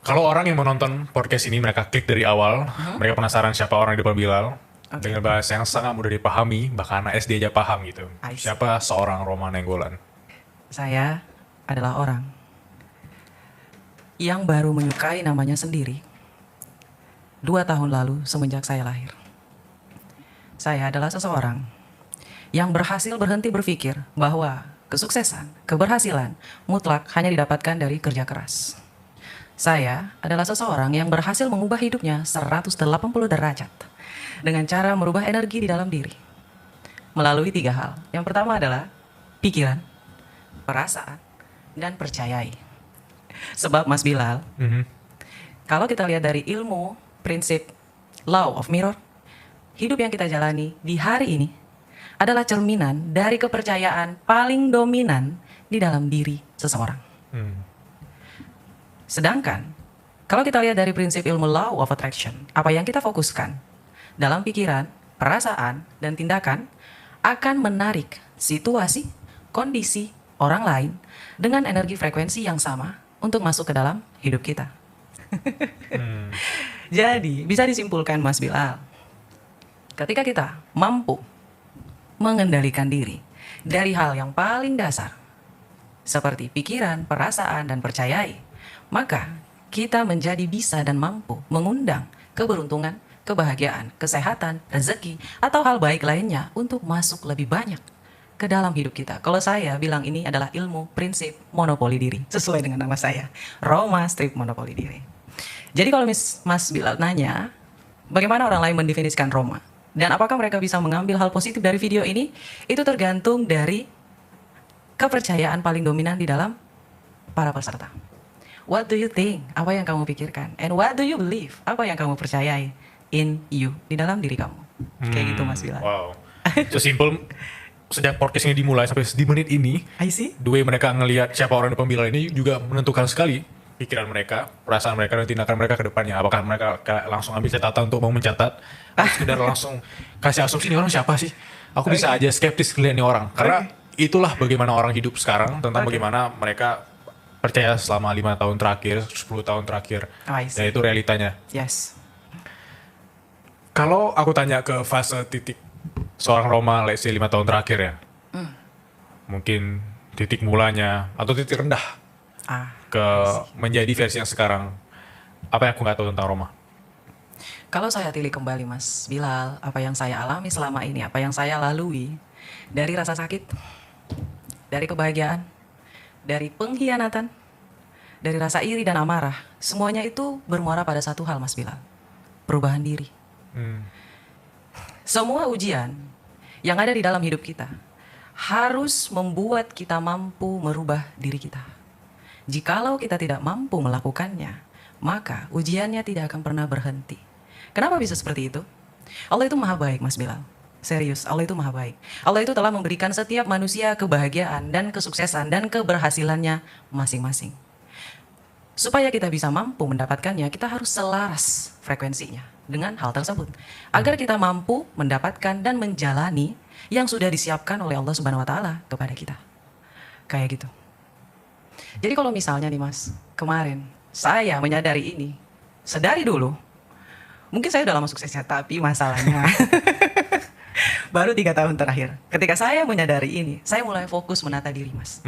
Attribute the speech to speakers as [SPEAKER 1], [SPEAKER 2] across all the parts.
[SPEAKER 1] Kalau orang yang menonton podcast ini mereka klik dari awal, mereka penasaran siapa orang di depan Bilal. Dengan bahasa yang sangat mudah dipahami, bahkan anak SD aja paham gitu.
[SPEAKER 2] I see.
[SPEAKER 1] Siapa seorang Roma Nainggolan?
[SPEAKER 2] Saya adalah orang yang baru menyukai namanya sendiri 2 tahun lalu semenjak saya lahir. Saya adalah seseorang yang berhasil berhenti berpikir bahwa kesuksesan, keberhasilan mutlak hanya didapatkan dari kerja keras. Saya adalah seseorang yang berhasil mengubah hidupnya 180 derajat dengan cara merubah energi di dalam diri melalui 3 hal. Yang pertama adalah pikiran, perasaan, dan percayai. Sebab Mas Bilal, kalau kita lihat dari ilmu prinsip law of mirror, hidup yang kita jalani di hari ini adalah cerminan dari kepercayaan paling dominan di dalam diri seseorang. Sedangkan, kalau kita lihat dari prinsip ilmu law of attraction, apa yang kita fokuskan dalam pikiran, perasaan, dan tindakan akan menarik situasi, kondisi, orang lain dengan energi frekuensi yang sama untuk masuk ke dalam hidup kita. Jadi, bisa disimpulkan Mas Bilal, ketika kita mampu mengendalikan diri dari hal yang paling dasar, seperti pikiran, perasaan, dan percayai, maka kita menjadi bisa dan mampu mengundang keberuntungan, kebahagiaan, kesehatan, rezeki, atau hal baik lainnya untuk masuk lebih banyak ke dalam hidup kita. Kalau saya bilang ini adalah ilmu prinsip monopoli diri, sesuai dengan nama saya, Roma Strip Monopoli Diri. Jadi kalau Mas Bilal nanya, bagaimana orang lain mendefinisikan Roma? Dan apakah mereka bisa mengambil hal positif dari video ini? Itu tergantung dari kepercayaan paling dominan di dalam para peserta. What do you think? Apa yang kamu pikirkan? And what do you believe? Apa yang kamu percayai in you, di dalam diri kamu? Kayak gitu Mas Bilal.
[SPEAKER 1] Wow. Sesimpel sejak podcast ini dimulai sampai di menit ini,
[SPEAKER 2] I see.
[SPEAKER 1] the way mereka ngelihat siapa orang di depan Bilal ini juga menentukan sekali pikiran mereka, perasaan mereka, dan tindakan mereka ke depannya. Apakah mereka kayak langsung ambil catatan untuk mau mencatat, atau sekedar langsung kasih asumsi ini orang siapa sih? Aku bisa aja skeptis ngeliat ini orang. Karena itulah bagaimana orang hidup sekarang, tentang bagaimana mereka percaya selama 5 tahun terakhir, 10 tahun terakhir.
[SPEAKER 2] I see.
[SPEAKER 1] Dan itu realitanya.
[SPEAKER 2] Yes.
[SPEAKER 1] Kalau aku tanya ke fase titik seorang Roma, let's say 5 tahun terakhir ya, mungkin titik mulanya atau titik rendah ke menjadi versi yang sekarang, apa yang aku nggak tahu tentang Roma?
[SPEAKER 2] Kalau saya tilik kembali Mas Bilal, apa yang saya alami selama ini, apa yang saya lalui, dari rasa sakit, dari kebahagiaan, dari pengkhianatan, dari rasa iri dan amarah, semuanya itu bermuara pada satu hal Mas Bilal, perubahan diri. Semua ujian yang ada di dalam hidup kita harus membuat kita mampu merubah diri kita. Jikalau kita tidak mampu melakukannya, maka ujiannya tidak akan pernah berhenti. Kenapa bisa seperti itu? Allah itu maha baik Mas Bilal. Serius, Allah itu maha baik. Allah itu telah memberikan setiap manusia kebahagiaan dan kesuksesan dan keberhasilannya masing-masing. Supaya kita bisa mampu mendapatkannya, kita harus selaras frekuensinya dengan hal tersebut. Agar kita mampu mendapatkan dan menjalani yang sudah disiapkan oleh Allah Subhanahu wa Ta'ala kepada kita. Kayak gitu. Jadi kalau misalnya nih Mas, kemarin saya menyadari ini, sedari dulu, mungkin saya udah lama suksesnya, tapi masalahnya baru 3 tahun terakhir. Ketika saya menyadari ini, saya mulai fokus menata diri Mas.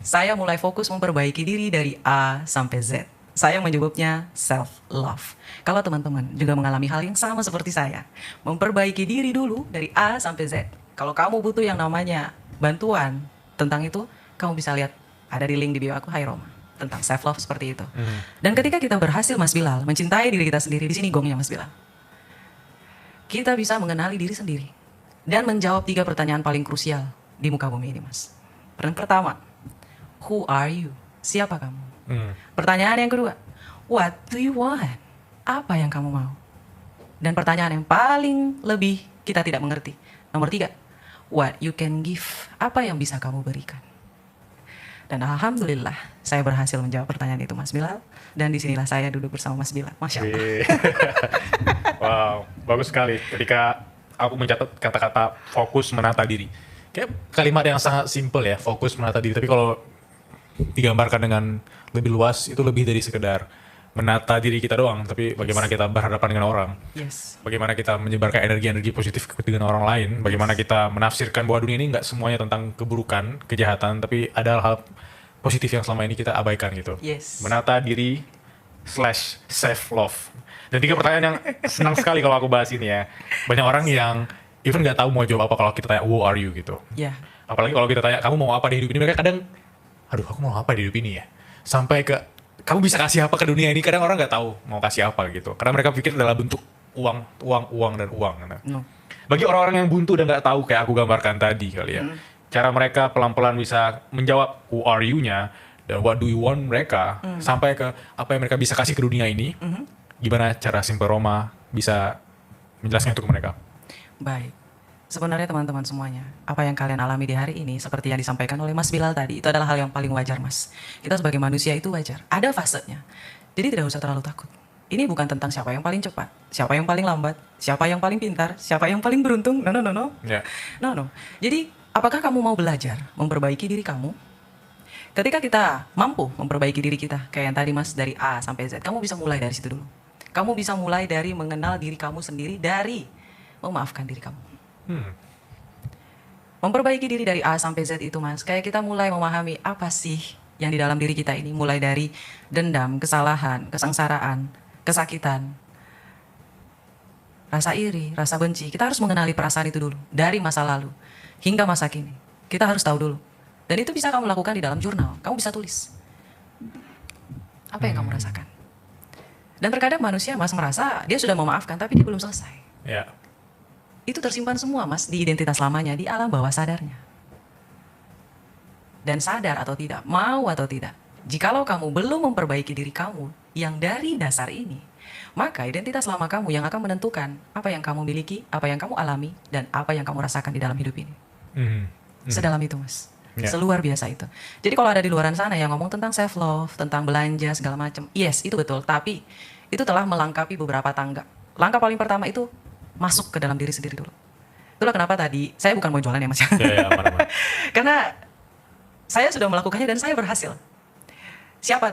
[SPEAKER 2] Saya mulai fokus memperbaiki diri dari A sampai Z. Saya menyebutnya self-love. Kalau teman-teman juga mengalami hal yang sama seperti saya, memperbaiki diri dulu dari A sampai Z. Kalau kamu butuh yang namanya bantuan tentang itu, kamu bisa lihat ada di link di bio aku, Hai Roma, tentang self-love seperti itu. Dan ketika kita berhasil Mas Bilal, mencintai diri kita sendiri, di sini gongnya Mas Bilal, kita bisa mengenali diri sendiri dan menjawab 3 pertanyaan paling krusial di muka bumi ini Mas. Pertama, who are you? Siapa kamu? Pertanyaan yang kedua, what do you want? Apa yang kamu mau? Dan pertanyaan yang paling lebih kita tidak mengerti, nomor 3, what you can give? Apa yang bisa kamu berikan? Dan alhamdulillah saya berhasil menjawab pertanyaan itu Mas Bilal. Dan disinilah saya duduk bersama Mas Bilal. Masya Allah.
[SPEAKER 1] Wow, bagus sekali ketika aku mencatat kata-kata fokus menata diri. Kayak kalimat yang sangat simpel ya, fokus menata diri. Tapi kalau digambarkan dengan lebih luas, itu lebih dari sekedar menata diri kita doang, tapi bagaimana kita berhadapan dengan orang.
[SPEAKER 2] Yes.
[SPEAKER 1] Bagaimana kita menyebarkan energi-energi positif dengan orang lain. Bagaimana kita menafsirkan bahwa dunia ini nggak semuanya tentang keburukan, kejahatan, tapi ada hal positif yang selama ini kita abaikan gitu.
[SPEAKER 2] Yes.
[SPEAKER 1] Menata diri / self love. Dan 3 pertanyaan yang senang sekali kalau aku bahas ini ya. Banyak orang yang even nggak tahu mau jawab apa kalau kita tanya who are you gitu.
[SPEAKER 2] Ya.
[SPEAKER 1] Apalagi kalau kita tanya kamu mau apa di hidup ini, mereka kadang aduh aku mau apa di hidup ini ya. Sampai ke kamu bisa kasih apa ke dunia ini, kadang orang nggak tahu mau kasih apa gitu. Karena mereka pikir adalah bentuk uang dan uang. Nah,
[SPEAKER 2] No.
[SPEAKER 1] bagi orang-orang yang buntu dan nggak tahu kayak aku gambarkan tadi kali ya, cara mereka pelan-pelan bisa menjawab who are you-nya dan what do you want mereka sampai ke apa yang mereka bisa kasih ke dunia ini. Gimana cara Simple Roma bisa menjelaskan itu ke mereka?
[SPEAKER 2] Baik. Sebenarnya teman-teman semuanya, apa yang kalian alami di hari ini seperti yang disampaikan oleh Mas Bilal tadi, itu adalah hal yang paling wajar, Mas. Kita sebagai manusia itu wajar. Ada fasenya. Jadi tidak usah terlalu takut. Ini bukan tentang siapa yang paling cepat, siapa yang paling lambat, siapa yang paling pintar, siapa yang paling beruntung. No.
[SPEAKER 1] Ya.
[SPEAKER 2] No. Jadi, apakah kamu mau belajar memperbaiki diri kamu? Ketika kita mampu memperbaiki diri kita, kayak yang tadi Mas, dari A sampai Z, kamu bisa mulai dari situ dulu. Kamu bisa mulai dari mengenal diri kamu sendiri, dari memaafkan diri kamu. Memperbaiki diri dari A sampai Z itu, Mas, kayak kita mulai memahami apa sih yang di dalam diri kita ini, mulai dari dendam, kesalahan, kesengsaraan, kesakitan, rasa iri, rasa benci. Kita harus mengenali perasaan itu dulu, dari masa lalu hingga masa kini. Kita harus tahu dulu. Dan itu bisa kamu lakukan di dalam jurnal. Kamu bisa tulis apa yang kamu rasakan. Dan terkadang manusia, Mas, merasa dia sudah memaafkan, tapi dia belum selesai.
[SPEAKER 1] Ya.
[SPEAKER 2] Itu tersimpan semua, Mas, di identitas lamanya, di alam bawah sadarnya. Dan sadar atau tidak, mau atau tidak, jikalau kamu belum memperbaiki diri kamu yang dari dasar ini, maka identitas lama kamu yang akan menentukan apa yang kamu miliki, apa yang kamu alami, dan apa yang kamu rasakan di dalam hidup ini. Sedalam itu, Mas.
[SPEAKER 1] Ya.
[SPEAKER 2] Seluar biasa itu. Jadi kalau ada di luaran sana yang ngomong tentang self love, tentang belanja segala macam, yes, itu betul. Tapi itu telah melengkapi beberapa tangga. Langkah paling pertama itu masuk ke dalam diri sendiri dulu. Itulah kenapa tadi saya bukan mau jualan ya, Mas.
[SPEAKER 1] Ya, aman.
[SPEAKER 2] Karena saya sudah melakukannya dan saya berhasil. Siapa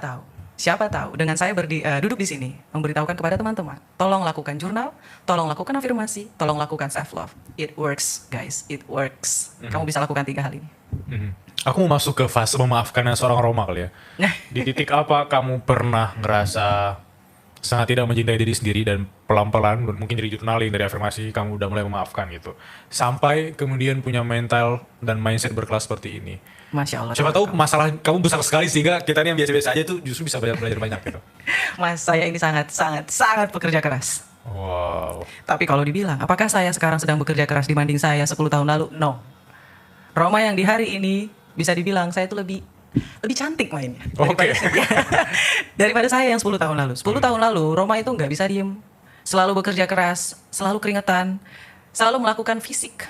[SPEAKER 2] tahu dengan saya duduk di sini memberitahukan kepada teman-teman, tolong lakukan jurnal, tolong lakukan afirmasi, tolong lakukan self love. It works, guys. It works. Kamu bisa lakukan 3 hal ini.
[SPEAKER 1] Aku mau masuk ke fase memaafkan seorang Roma kali ya.
[SPEAKER 2] Nah,
[SPEAKER 1] Di titik apa kamu pernah ngerasa sangat tidak mencintai diri sendiri dan pelan-pelan mungkin dari journaling, dari afirmasi kamu udah mulai memaafkan gitu. Sampai kemudian punya mental dan mindset berkelas seperti ini.
[SPEAKER 2] Masya Allah.
[SPEAKER 1] Siapa tahu masalah kamu besar sekali sehingga kita ini yang biasa-biasa aja tuh justru bisa belajar banyak gitu.
[SPEAKER 2] Mas, saya ini sangat pekerja keras.
[SPEAKER 1] Wow.
[SPEAKER 2] Tapi kalau dibilang, apakah saya sekarang sedang bekerja keras dibanding saya 10 tahun lalu? No. Roma yang di hari ini bisa dibilang saya itu lebih cantik mainnya daripada saya yang 10 tahun lalu. 10 tahun lalu Roma itu nggak bisa diem, selalu bekerja keras, selalu keringetan, selalu melakukan fisik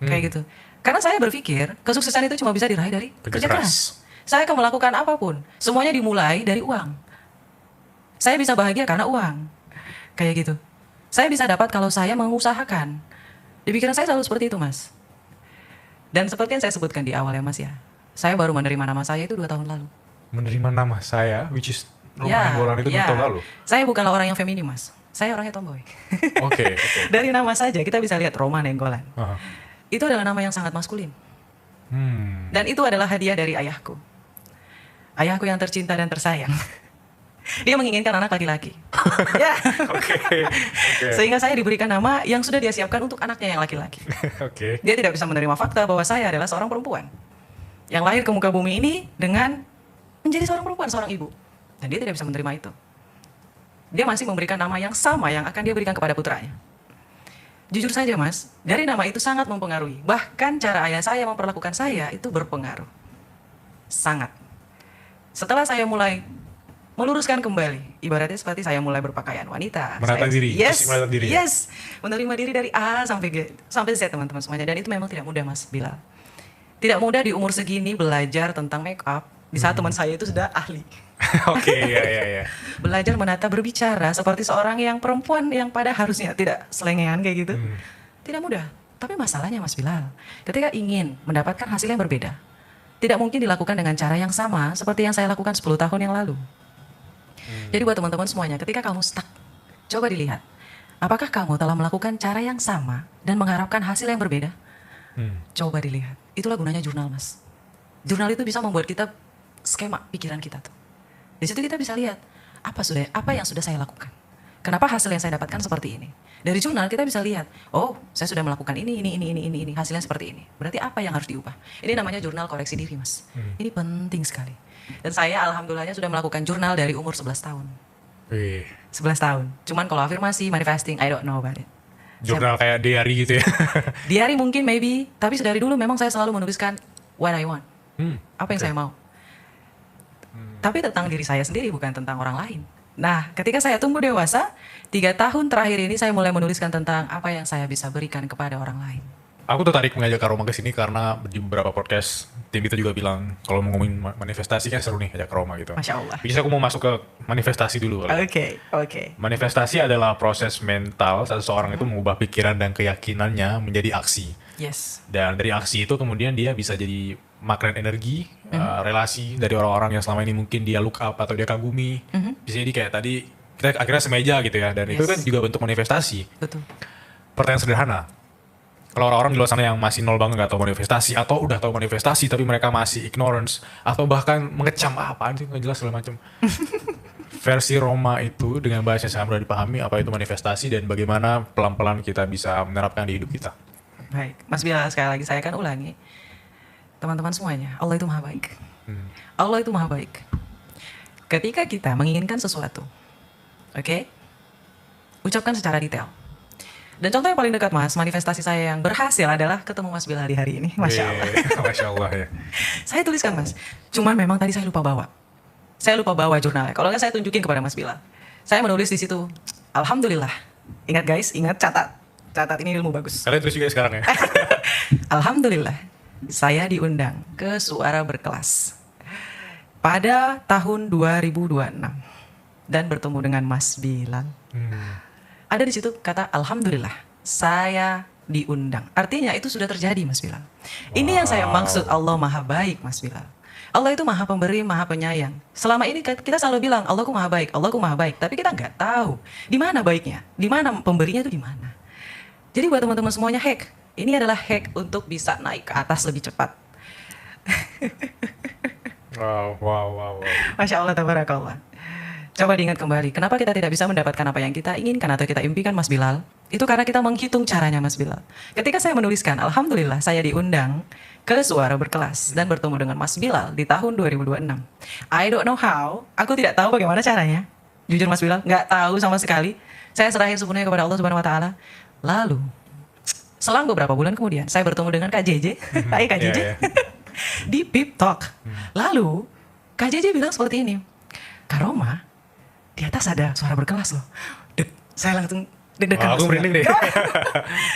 [SPEAKER 2] kayak gitu. Karena saya berpikir kesuksesan itu cuma bisa diraih dari kerja keras. Saya akan melakukan apapun, semuanya dimulai dari uang. Saya bisa bahagia karena uang, kayak gitu. Saya bisa dapat kalau saya mengusahakan. Di pikiran saya selalu seperti itu, Mas. Dan seperti yang saya sebutkan di awal ya, Mas ya, saya baru menerima nama saya itu 2 tahun lalu.
[SPEAKER 1] Menerima nama saya, which is Roma
[SPEAKER 2] Ya,
[SPEAKER 1] Nainggolan itu 2 tahun lalu.
[SPEAKER 2] Saya bukanlah orang yang feminim, Mas. Saya orangnya tomboy.
[SPEAKER 1] Oke.
[SPEAKER 2] Dari nama saja kita bisa lihat Roma Nainggolan.
[SPEAKER 1] Aha.
[SPEAKER 2] Itu adalah nama yang sangat maskulin. Dan itu adalah hadiah dari ayahku. Ayahku yang tercinta dan tersayang. Dia menginginkan anak laki-laki. Ya.
[SPEAKER 1] Oke.
[SPEAKER 2] Sehingga saya diberikan nama yang sudah dia siapkan untuk anaknya yang laki-laki.
[SPEAKER 1] Oke.
[SPEAKER 2] Dia tidak bisa menerima fakta bahwa saya adalah seorang perempuan yang lahir ke muka bumi ini dengan menjadi seorang perempuan, seorang ibu. Dan dia tidak bisa menerima itu. Dia masih memberikan nama yang sama yang akan dia berikan kepada putranya. Jujur saja, Mas, dari nama itu sangat mempengaruhi. Bahkan cara ayah saya memperlakukan saya itu berpengaruh. Sangat. Setelah saya mulai meluruskan kembali, ibaratnya seperti saya mulai berpakaian wanita.
[SPEAKER 1] Menata diri,
[SPEAKER 2] Yes,
[SPEAKER 1] menata diri, ya?
[SPEAKER 2] yes. Menerima diri dari A sampai Z, teman-teman semuanya. Dan itu memang tidak mudah, Mas Bilal. Tidak mudah di umur segini belajar tentang make up. Di saat teman saya itu sudah ahli.
[SPEAKER 1] Oke, ya.
[SPEAKER 2] Belajar menata berbicara seperti seorang yang perempuan yang pada harusnya tidak selengean kayak gitu. Tidak mudah. Tapi masalahnya, Mas Bilal, ketika ingin mendapatkan hasil yang berbeda, tidak mungkin dilakukan dengan cara yang sama seperti yang saya lakukan 10 tahun yang lalu. Jadi buat teman-teman semuanya, ketika kamu stuck, coba dilihat. Apakah kamu telah melakukan cara yang sama dan mengharapkan hasil yang berbeda? Coba dilihat. Itulah gunanya jurnal, Mas. Jurnal itu bisa membuat kita skema pikiran kita tuh. Di situ kita bisa lihat apa yang sudah saya lakukan. Kenapa hasil yang saya dapatkan seperti ini? Dari jurnal kita bisa lihat, oh, saya sudah melakukan ini, hasilnya seperti ini. Berarti apa yang harus diubah? Ini namanya jurnal koreksi diri, Mas. Ini penting sekali. Dan saya alhamdulillahnya sudah melakukan jurnal dari umur 11 tahun. 11 tahun. Cuman kalau afirmasi, manifesting, I don't know about it.
[SPEAKER 1] Jurnal kayak diary gitu ya.
[SPEAKER 2] Diary mungkin, maybe. Tapi dari dulu memang saya selalu menuliskan what I want. Apa yang saya mau. Tapi tentang diri saya sendiri, bukan tentang orang lain. Nah, ketika saya tumbuh dewasa, 3 tahun terakhir ini saya mulai menuliskan tentang apa yang saya bisa berikan kepada orang lain.
[SPEAKER 1] Aku tertarik mengajak Kak Roma ke sini karena di beberapa podcast tim kita juga bilang kalau mau ngomongin manifestasi kan seru nih ajak Kak Roma gitu.
[SPEAKER 2] Masya Allah.
[SPEAKER 1] Bisa aku mau masuk ke manifestasi dulu.
[SPEAKER 2] Oke.
[SPEAKER 1] Manifestasi adalah proses mental seseorang itu mengubah pikiran dan keyakinannya menjadi aksi.
[SPEAKER 2] Yes.
[SPEAKER 1] Dan dari aksi itu kemudian dia bisa jadi magnet energi, relasi dari orang-orang yang selama ini mungkin dia look up atau dia kagumi. Bisa jadi kayak tadi kita akhirnya semeja gitu ya. Dan itu kan juga bentuk manifestasi.
[SPEAKER 2] Betul.
[SPEAKER 1] Pertanyaan sederhana. Kalau orang-orang di luar sana yang masih nol banget gak tahu manifestasi atau udah tahu manifestasi tapi mereka masih ignorance atau bahkan mengecam apaan sih nggak jelas segala macam. Versi Roma itu dengan bahasa yang sangat mudah dipahami apa itu manifestasi dan bagaimana pelan-pelan kita bisa menerapkan di hidup kita.
[SPEAKER 2] Baik, Mas Bilal, sekali lagi saya akan ulangi. Teman-teman semuanya, Allah itu maha baik. Allah itu maha baik. Ketika kita menginginkan sesuatu, oke? Ucapkan secara detail. Dan contoh yang paling dekat, Mas, manifestasi saya yang berhasil adalah ketemu Mas Bilal di hari ini. Masya Allah.
[SPEAKER 1] Masya Allah ya.
[SPEAKER 2] Saya tuliskan, Mas. Cuman memang tadi saya lupa bawa. Saya lupa bawa jurnalnya. Kalau nggak saya tunjukin kepada Mas Bilal. Saya menulis di situ, Alhamdulillah. Ingat guys, ingat, catat. Catat, ini ilmu bagus.
[SPEAKER 1] Kalian tulis juga sekarang ya?
[SPEAKER 2] Alhamdulillah, saya diundang ke Suara Berkelas pada tahun 2026 dan bertemu dengan Mas Bilal. Ada di situ kata Alhamdulillah, saya diundang. Artinya itu sudah terjadi, Mas Bilal. Ini yang saya maksud Allah maha baik, Mas Bilal. Allah itu maha pemberi, maha penyayang. Selama ini kita selalu bilang Allahku maha baik, Allahku maha baik. Tapi kita nggak tahu di mana baiknya, di mana pemberinya itu di mana. Jadi buat teman-teman semuanya hack. Ini adalah hack untuk bisa naik ke atas lebih cepat.
[SPEAKER 1] Wow.
[SPEAKER 2] Masya Allah, tabarakallah. Coba diingat kembali, kenapa kita tidak bisa mendapatkan apa yang kita inginkan atau kita impikan, Mas Bilal? Itu karena kita menghitung caranya, Mas Bilal. Ketika saya menuliskan, Alhamdulillah saya diundang ke Suara Berkelas dan bertemu dengan Mas Bilal di tahun 2026. I don't know how, aku tidak tahu bagaimana caranya. Jujur Mas Bilal, nggak tahu sama sekali. Saya serahin sepenuhnya kepada Allah Subhanahu Wa Taala. Lalu, selang beberapa bulan kemudian, saya bertemu dengan Kak JJ. Hai Kak JJ. Di Pip Talk. Lalu, Kak JJ bilang seperti ini. Kak Roma, di atas ada Suara Berkelas loh. Saya langsung deg-degan.
[SPEAKER 1] Aku merinding deh.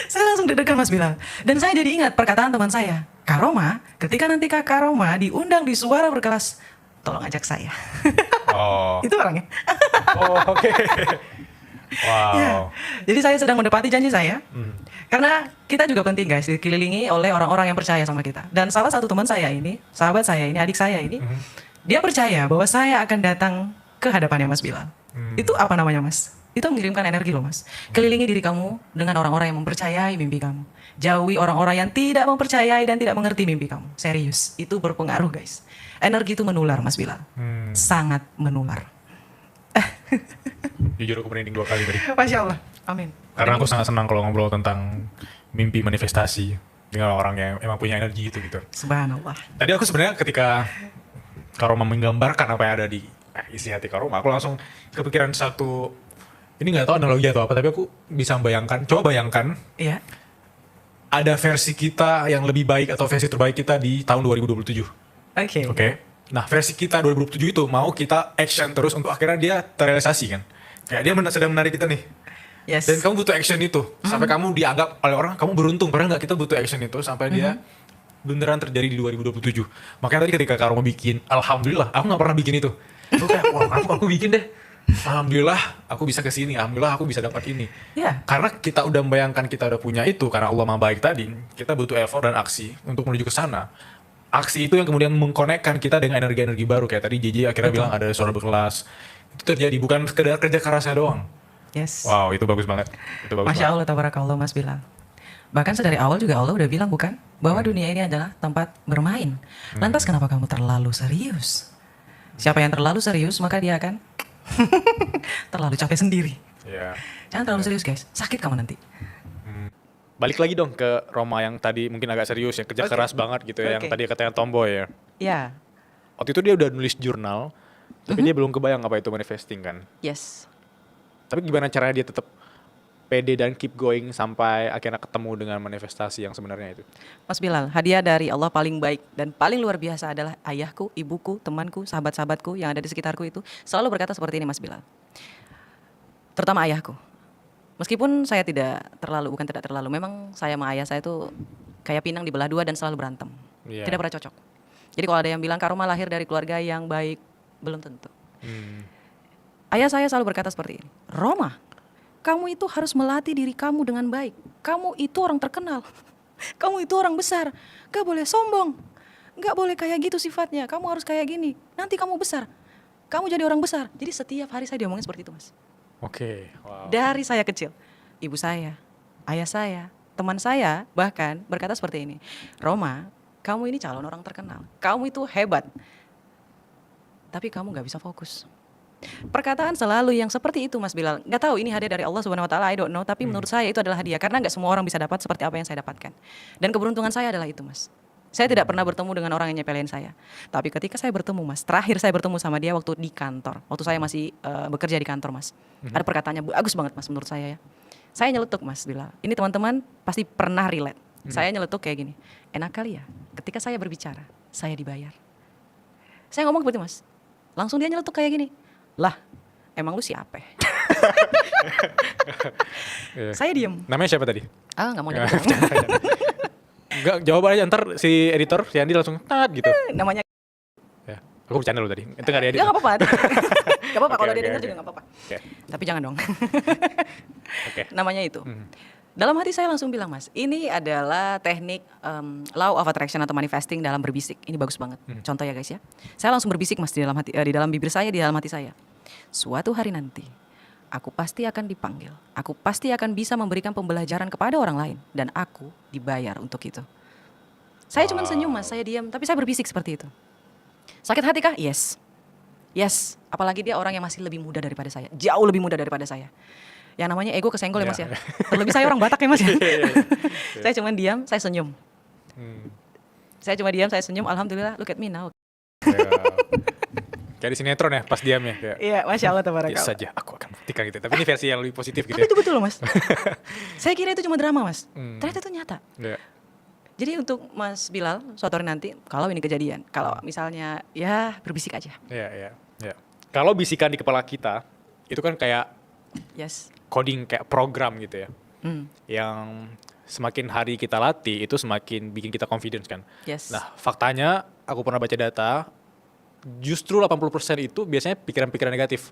[SPEAKER 2] Saya langsung deg-degan, Mas Bilal. Dan saya jadi ingat perkataan teman saya. Kak Roma, ketika nanti Kak Roma diundang di Suara Berkelas, tolong ajak saya.
[SPEAKER 1] Oh.
[SPEAKER 2] Itu orangnya.
[SPEAKER 1] Oh, oke. Wow.
[SPEAKER 2] Ya. Jadi saya sedang menepati janji saya. Karena kita juga penting guys, dikelilingi oleh orang-orang yang percaya sama kita. Dan salah satu teman saya ini, sahabat saya ini, adik saya ini, dia percaya bahwa saya akan datang ke hadapannya Mas Bilal. Itu apa namanya, Mas? Itu mengirimkan energi loh, Mas. Kelilingi diri kamu dengan orang-orang yang mempercayai mimpi kamu. Jauhi orang-orang yang tidak mempercayai dan tidak mengerti mimpi kamu. Serius, itu berpengaruh guys. Energi itu menular, Mas Bilal. Sangat menular.
[SPEAKER 1] Jujur aku merinding 2 kali tadi.
[SPEAKER 2] Masya Allah. Amin.
[SPEAKER 1] Karena aku sangat senang kalau ngobrol tentang mimpi manifestasi dengan orang yang emang punya energi itu gitu.
[SPEAKER 2] Subhanallah.
[SPEAKER 1] Tadi aku sebenarnya ketika Kak Roma menggambarkan apa yang ada di isi hati Kak Roma, aku langsung kepikiran satu, ini nggak tahu analogi atau apa, tapi aku bisa membayangkan, coba bayangkan,
[SPEAKER 2] Iya.
[SPEAKER 1] ada versi kita yang lebih baik atau versi terbaik kita di tahun 2027. Oke. Nah, versi kita 2027 itu mau kita action terus untuk akhirnya dia terrealisasi kan. Kayak dia sedang menarik kita nih.
[SPEAKER 2] Yes.
[SPEAKER 1] Dan kamu butuh action itu sampai kamu dianggap oleh orang kamu beruntung. Padahal nggak, kita butuh action itu sampai dia beneran terjadi di 2027. Makanya tadi ketika Kak Roma bikin, alhamdulillah, aku nggak pernah bikin itu. Aku kayak, wah aku bikin deh. Alhamdulillah aku bisa kesini, alhamdulillah aku bisa dapat ini.
[SPEAKER 2] Ya.
[SPEAKER 1] Karena kita udah membayangkan kita udah punya itu, karena Allah maha baik tadi, kita butuh effort dan aksi untuk menuju ke sana. Aksi itu yang kemudian mengkonekkan kita dengan energi-energi baru. Kayak tadi JJ akhirnya bilang ada Suara Berkelas. itu terjadi, bukan sekedar kerja kerasnya doang.
[SPEAKER 2] Yes.
[SPEAKER 1] Wow, itu bagus banget. Itu bagus
[SPEAKER 2] Masya
[SPEAKER 1] banget.
[SPEAKER 2] Allah, tabarakallah Mas Bilal. Bahkan dari awal juga Allah udah bilang bukan bahwa dunia ini adalah tempat bermain. Lantas kenapa kamu terlalu serius? Siapa yang terlalu serius maka dia akan terlalu capek sendiri.
[SPEAKER 1] Ya.
[SPEAKER 2] Jangan terlalu serius guys, sakit kamu nanti.
[SPEAKER 1] Balik lagi dong ke Roma yang tadi mungkin agak serius, yang kerja
[SPEAKER 2] Oke.
[SPEAKER 1] keras banget gitu ya, yang
[SPEAKER 2] Oke.
[SPEAKER 1] tadi katanya tomboy ya.
[SPEAKER 2] Ya,
[SPEAKER 1] Waktu itu dia udah nulis jurnal, tapi dia belum kebayang apa itu manifesting kan.
[SPEAKER 2] yes.
[SPEAKER 1] Tapi gimana caranya dia tetap pede dan keep going sampai akhirnya ketemu dengan manifestasi yang sebenarnya itu.
[SPEAKER 2] Mas Bilal, hadiah dari Allah paling baik dan paling luar biasa adalah ayahku, ibuku, temanku, sahabat-sahabatku yang ada di sekitarku itu selalu berkata seperti ini Mas Bilal. Terutama ayahku. Meskipun saya bukan tidak terlalu, memang saya sama ayah saya itu kayak pinang dibelah dua dan selalu berantem.
[SPEAKER 1] Iya.
[SPEAKER 2] Tidak pernah cocok. Jadi kalau ada yang bilang Kak Roma lahir dari keluarga yang baik, belum tentu. Ayah saya selalu berkata seperti ini, Roma, kamu itu harus melatih diri kamu dengan baik. Kamu itu orang terkenal. Kamu itu orang besar. Gak boleh sombong. Gak boleh kayak gitu sifatnya. Kamu harus kayak gini. Nanti kamu besar. Kamu jadi orang besar. Jadi setiap hari saya diomongin seperti itu Mas.
[SPEAKER 1] Oke, wow.
[SPEAKER 2] Dari saya kecil. Ibu saya, ayah saya, teman saya bahkan berkata seperti ini. Roma, kamu ini calon orang terkenal. Kamu itu hebat. Tapi kamu gak bisa fokus. Perkataan selalu yang seperti itu Mas Bilal. Gak tahu ini hadiah dari Allah Subhanahu Wa Taala, I don't know. Tapi menurut saya itu adalah hadiah karena gak semua orang bisa dapat seperti apa yang saya dapatkan. Dan keberuntungan saya adalah itu Mas. Saya tidak pernah bertemu dengan orang yang nyepelin saya. Tapi ketika saya bertemu Mas, terakhir saya bertemu sama dia waktu di kantor. Waktu saya masih bekerja di kantor Mas. Ada perkataannya bagus banget Mas menurut saya ya. Saya nyeletuk Mas Bilal. Ini teman-teman pasti pernah relate. Saya nyeletuk kayak gini. Enak kali ya ketika saya berbicara, saya dibayar. Saya ngomong begitu Mas. Langsung dia nyeletuk kayak gini. Lah, emang lu siapa?
[SPEAKER 1] Iya.
[SPEAKER 2] Saya diem.
[SPEAKER 1] Namanya siapa tadi?
[SPEAKER 2] Ah, nggak mau
[SPEAKER 1] Nggak,
[SPEAKER 2] nyebut.
[SPEAKER 1] Enggak, jawabannya ntar si editor, si Andi langsung tat gitu.
[SPEAKER 2] Namanya
[SPEAKER 1] Ya, aku bercanda lu tadi. Itu nggak ada edit.
[SPEAKER 2] nggak apa-apa. Nggak apa-apa
[SPEAKER 1] Oke,
[SPEAKER 2] kalau dia
[SPEAKER 1] oke,
[SPEAKER 2] dengar
[SPEAKER 1] oke.
[SPEAKER 2] juga nggak apa-apa.
[SPEAKER 1] Oke,
[SPEAKER 2] Tapi jangan dong.
[SPEAKER 1] oke.
[SPEAKER 2] Namanya itu. Dalam hati saya langsung bilang Mas, ini adalah teknik law of attraction atau manifesting dalam berbisik. Ini bagus banget. Contoh ya guys ya. Saya langsung berbisik Mas di dalam hati, di dalam bibir saya, di dalam hati saya. Suatu hari nanti, aku pasti akan dipanggil. Aku pasti akan bisa memberikan pembelajaran kepada orang lain dan aku dibayar untuk itu. Saya cuma senyum Mas, saya diam, tapi saya berbisik seperti itu. Sakit hati kah? Yes. Yes, apalagi dia orang yang masih lebih muda daripada saya. Jauh lebih muda daripada saya. Yang namanya ego kesenggol ya Mas ya. Terlebih saya orang Batak ya Mas ya. Saya cuma diam, saya senyum. Saya cuma diam, saya senyum. Alhamdulillah, look at me now.
[SPEAKER 1] Ya. Kayak di sinetron ya, pas diam ya. Kayak,
[SPEAKER 2] Iya, Masya Allah,
[SPEAKER 1] biasa
[SPEAKER 2] tabarakallah.
[SPEAKER 1] saja, aku akan buktikan gitu. Tapi ini versi yang lebih positif gitu
[SPEAKER 2] Tapi
[SPEAKER 1] ya.
[SPEAKER 2] itu betul loh Mas. Saya kira itu cuma drama Mas. Ternyata itu nyata.
[SPEAKER 1] Ya.
[SPEAKER 2] Jadi untuk Mas Bilal, suatu hari nanti, kalau ini kejadian, kalau misalnya ya berbisik aja.
[SPEAKER 1] Ya. Kalau bisikan di kepala kita, itu kan kayak
[SPEAKER 2] Yes.
[SPEAKER 1] coding, kayak program gitu ya.
[SPEAKER 2] Hmm.
[SPEAKER 1] Yang semakin hari kita latih, itu semakin bikin kita confidence kan.
[SPEAKER 2] Yes.
[SPEAKER 1] Nah, faktanya aku pernah baca data, justru 80% itu biasanya pikiran-pikiran negatif.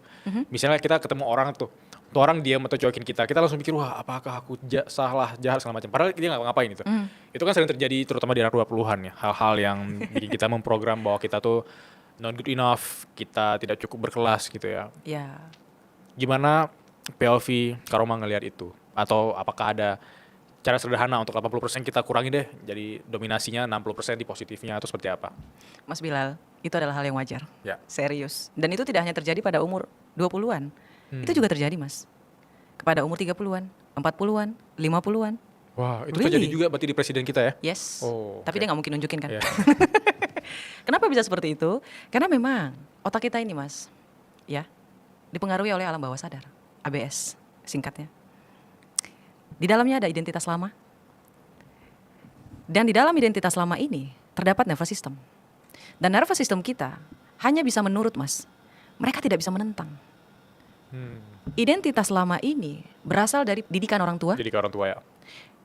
[SPEAKER 1] Misalnya kita ketemu orang tuh orang diam atau cuekin kita langsung pikir, wah apakah aku salah, jahat, segala macam. Padahal dia nggak ngapain itu. Itu kan sering terjadi terutama di anak 20-an ya. Hal-hal yang bikin kita memprogram bahwa kita tuh not good enough, kita tidak cukup berkelas gitu ya.
[SPEAKER 2] Ya.
[SPEAKER 1] Gimana POV Karoma ngelihat itu? Atau apakah ada cara sederhana untuk 80% kita kurangi deh, jadi dominasinya 60% di positifnya, atau seperti apa?
[SPEAKER 2] Mas Bilal, itu adalah hal yang wajar.
[SPEAKER 1] Ya.
[SPEAKER 2] Serius. Dan itu tidak hanya terjadi pada umur 20-an. Itu juga terjadi Mas. Kepada umur 30-an, 40-an, 50-an.
[SPEAKER 1] Wah, itu
[SPEAKER 2] Really?
[SPEAKER 1] terjadi juga berarti di presiden kita ya?
[SPEAKER 2] Yes.
[SPEAKER 1] Oh,
[SPEAKER 2] Tapi
[SPEAKER 1] oke.
[SPEAKER 2] dia nggak mungkin nunjukin kan.
[SPEAKER 1] Iya.
[SPEAKER 2] Kenapa bisa seperti itu? Karena memang otak kita ini Mas, ya, dipengaruhi oleh alam bawah sadar, ABS singkatnya. Di dalamnya ada identitas lama. Dan di dalam identitas lama ini terdapat nervous system. Dan nervous system kita hanya bisa menurut Mas. Mereka tidak bisa menentang. Identitas lama ini berasal dari didikan orang tua.
[SPEAKER 1] Jadi ke orang tua ya.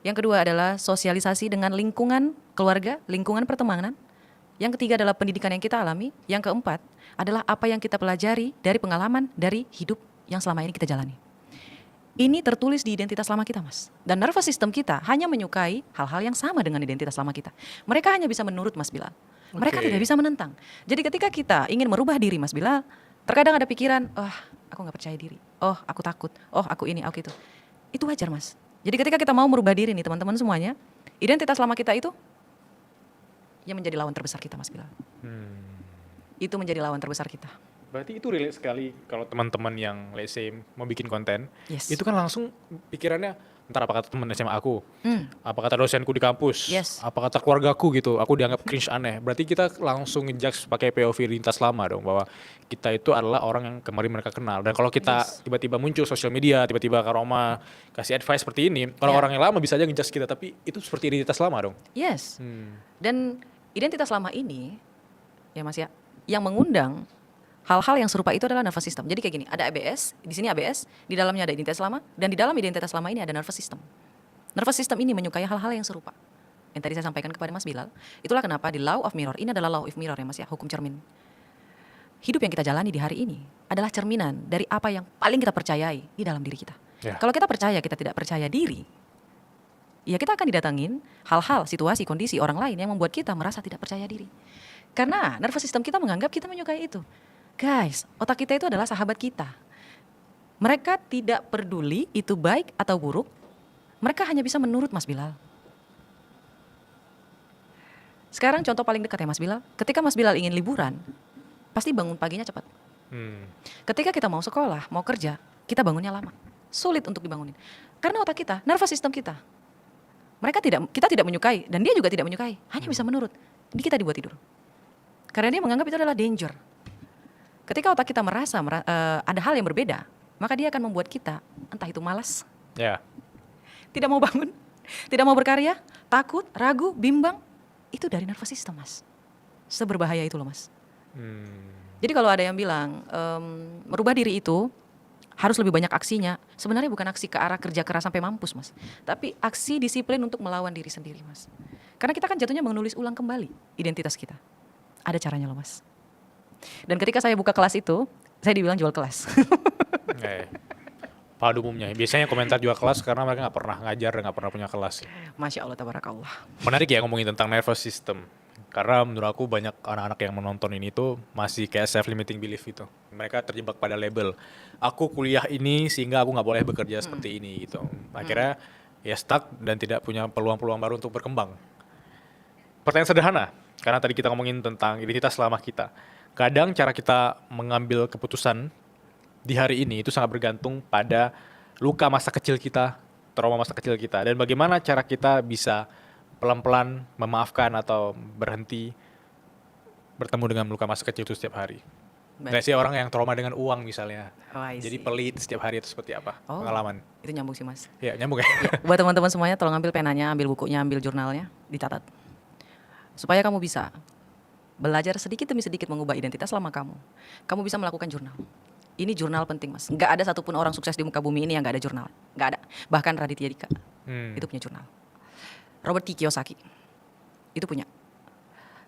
[SPEAKER 2] Yang kedua adalah sosialisasi dengan lingkungan keluarga, lingkungan pertemanan. Yang ketiga adalah pendidikan yang kita alami. Yang keempat adalah apa yang kita pelajari dari pengalaman, dari hidup yang selama ini kita jalani. Ini tertulis di identitas lama kita Mas. Dan nervous system kita hanya menyukai hal-hal yang sama dengan identitas lama kita. Mereka hanya bisa menurut Mas Bilal. Mereka
[SPEAKER 1] Oke.
[SPEAKER 2] tidak bisa menentang. Jadi ketika kita ingin merubah diri Mas Bilal, Terkadang ada pikiran, oh aku nggak percaya diri, oh aku takut, oh aku ini, aku itu. Itu wajar mas. Jadi ketika kita mau merubah diri nih teman-teman semuanya, identitas lama kita itu yang menjadi lawan terbesar kita mas Bilal. Itu menjadi lawan terbesar kita.
[SPEAKER 1] Berarti itu relate sekali kalau teman-teman yang let's say mau bikin konten,
[SPEAKER 2] Yes.
[SPEAKER 1] itu kan langsung pikirannya ntar apa kata teman SMA aku,
[SPEAKER 2] Hmm.
[SPEAKER 1] apa kata dosenku di kampus,
[SPEAKER 2] Yes.
[SPEAKER 1] apa kata keluargaku gitu, aku dianggap cringe aneh. Berarti kita langsung ngejudge pakai POV lintas lama dong, bahwa kita itu adalah orang yang kemarin mereka kenal. Dan kalau kita tiba-tiba muncul sosial media, tiba-tiba Kak Roma kasih advice seperti ini, orang-orang yang lama bisa aja ngejudge kita, tapi itu seperti identitas lama dong.
[SPEAKER 2] Yes. Dan identitas lama ini, ya mas ya, yang mengundang hal-hal yang serupa itu adalah nervous system. Jadi kayak gini, ada ABS, di sini ABS, di dalamnya ada identitas lama, dan di dalam identitas lama ini ada nervous system. Nervous system ini menyukai hal-hal yang serupa. Yang tadi saya sampaikan kepada Mas Bilal, itulah kenapa di law of mirror, ini adalah law of mirror ya mas ya, hukum cermin. Hidup yang kita jalani di hari ini adalah cerminan dari apa yang paling kita percayai di dalam diri kita.
[SPEAKER 1] Ya.
[SPEAKER 2] Kalau kita percaya, kita tidak percaya diri, ya kita akan didatangin hal-hal, situasi, kondisi orang lain yang membuat kita merasa tidak percaya diri. Karena nervous system kita menganggap kita menyukai itu. Guys, otak kita itu adalah sahabat kita. Mereka tidak peduli itu baik atau buruk. Mereka hanya bisa menurut Mas Bilal. Sekarang contoh paling dekat ya Mas Bilal. Ketika Mas Bilal ingin liburan, pasti bangun paginya cepat. Ketika kita mau sekolah, mau kerja, kita bangunnya lama. Sulit untuk dibangunin. Karena otak kita, nervous system kita. Kita tidak menyukai dan dia juga tidak menyukai. Hanya bisa menurut. Jadi kita dibuat tidur. Karena dia menganggap itu adalah danger. Ketika otak kita merasa ada hal yang berbeda, maka dia akan membuat kita entah itu malas,
[SPEAKER 1] Ya.
[SPEAKER 2] tidak mau bangun, tidak mau berkarya, takut, ragu, bimbang. Itu dari nervous system mas. Seberbahaya itu loh mas. Jadi kalau ada yang bilang merubah diri itu harus lebih banyak aksinya, sebenarnya bukan aksi ke arah kerja keras sampai mampus mas, tapi aksi disiplin untuk melawan diri sendiri mas. Karena kita kan jatuhnya menulis ulang kembali identitas kita. Ada caranya loh mas. Dan ketika saya buka kelas itu, saya dibilang jual kelas.
[SPEAKER 1] Pada umumnya, biasanya komentar jual kelas karena mereka nggak pernah ngajar dan nggak pernah punya kelas.
[SPEAKER 2] Masya Allah, tabarakallah.
[SPEAKER 1] Menarik ya ngomongin tentang nervous system. Karena menurut aku banyak anak-anak yang menonton ini tuh masih kayak self-limiting belief gitu. Mereka terjebak pada label. Aku kuliah ini sehingga aku nggak boleh bekerja seperti ini gitu. Akhirnya ya stuck dan tidak punya peluang-peluang baru untuk berkembang. Pertanyaan sederhana, karena tadi kita ngomongin tentang identitas lama kita. Kadang cara kita mengambil keputusan di hari ini itu sangat bergantung pada luka masa kecil kita, trauma masa kecil kita, dan bagaimana cara kita bisa pelan-pelan memaafkan atau berhenti bertemu dengan luka masa kecil itu setiap hari. Nggak sih orang yang trauma dengan uang misalnya,
[SPEAKER 2] Oh, I
[SPEAKER 1] jadi
[SPEAKER 2] see.
[SPEAKER 1] pelit setiap hari itu seperti apa
[SPEAKER 2] Oh.
[SPEAKER 1] pengalaman?
[SPEAKER 2] Itu nyambung sih mas.
[SPEAKER 1] Ya nyambung ya.
[SPEAKER 2] Buat teman-teman semuanya, tolong ambil penanya, ambil bukunya, ambil jurnalnya, dicatat. Supaya kamu bisa belajar sedikit demi sedikit mengubah identitas lama kamu. Kamu bisa melakukan jurnal. Ini jurnal penting mas. Nggak ada satupun orang sukses di muka bumi ini yang nggak ada jurnal. Nggak ada. Bahkan Raditya Dika itu punya jurnal. Robert T. Kiyosaki itu punya.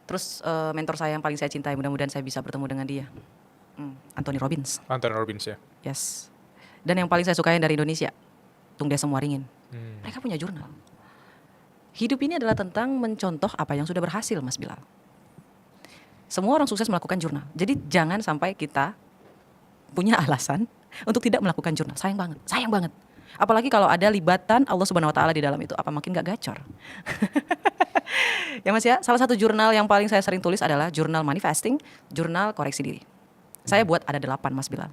[SPEAKER 2] Terus mentor saya yang paling saya cintai, mudah-mudahan saya bisa bertemu dengan dia, Anthony Robbins.
[SPEAKER 1] Anthony Robbins ya.
[SPEAKER 2] Yes. Dan yang paling saya sukai dari Indonesia, Tung Desem Waringin. Mereka punya jurnal. Hidup ini adalah tentang mencontoh apa yang sudah berhasil, Mas Bilal. Semua orang sukses melakukan jurnal. Jadi jangan sampai kita punya alasan untuk tidak melakukan jurnal. Sayang banget, sayang banget. Apalagi kalau ada libatan Allah Subhanahu Wa Taala di dalam itu, apa makin gak gacor? Ya Mas ya, salah satu jurnal yang paling saya sering tulis adalah jurnal manifesting, jurnal koreksi diri. Saya buat ada 8 Mas Bilal.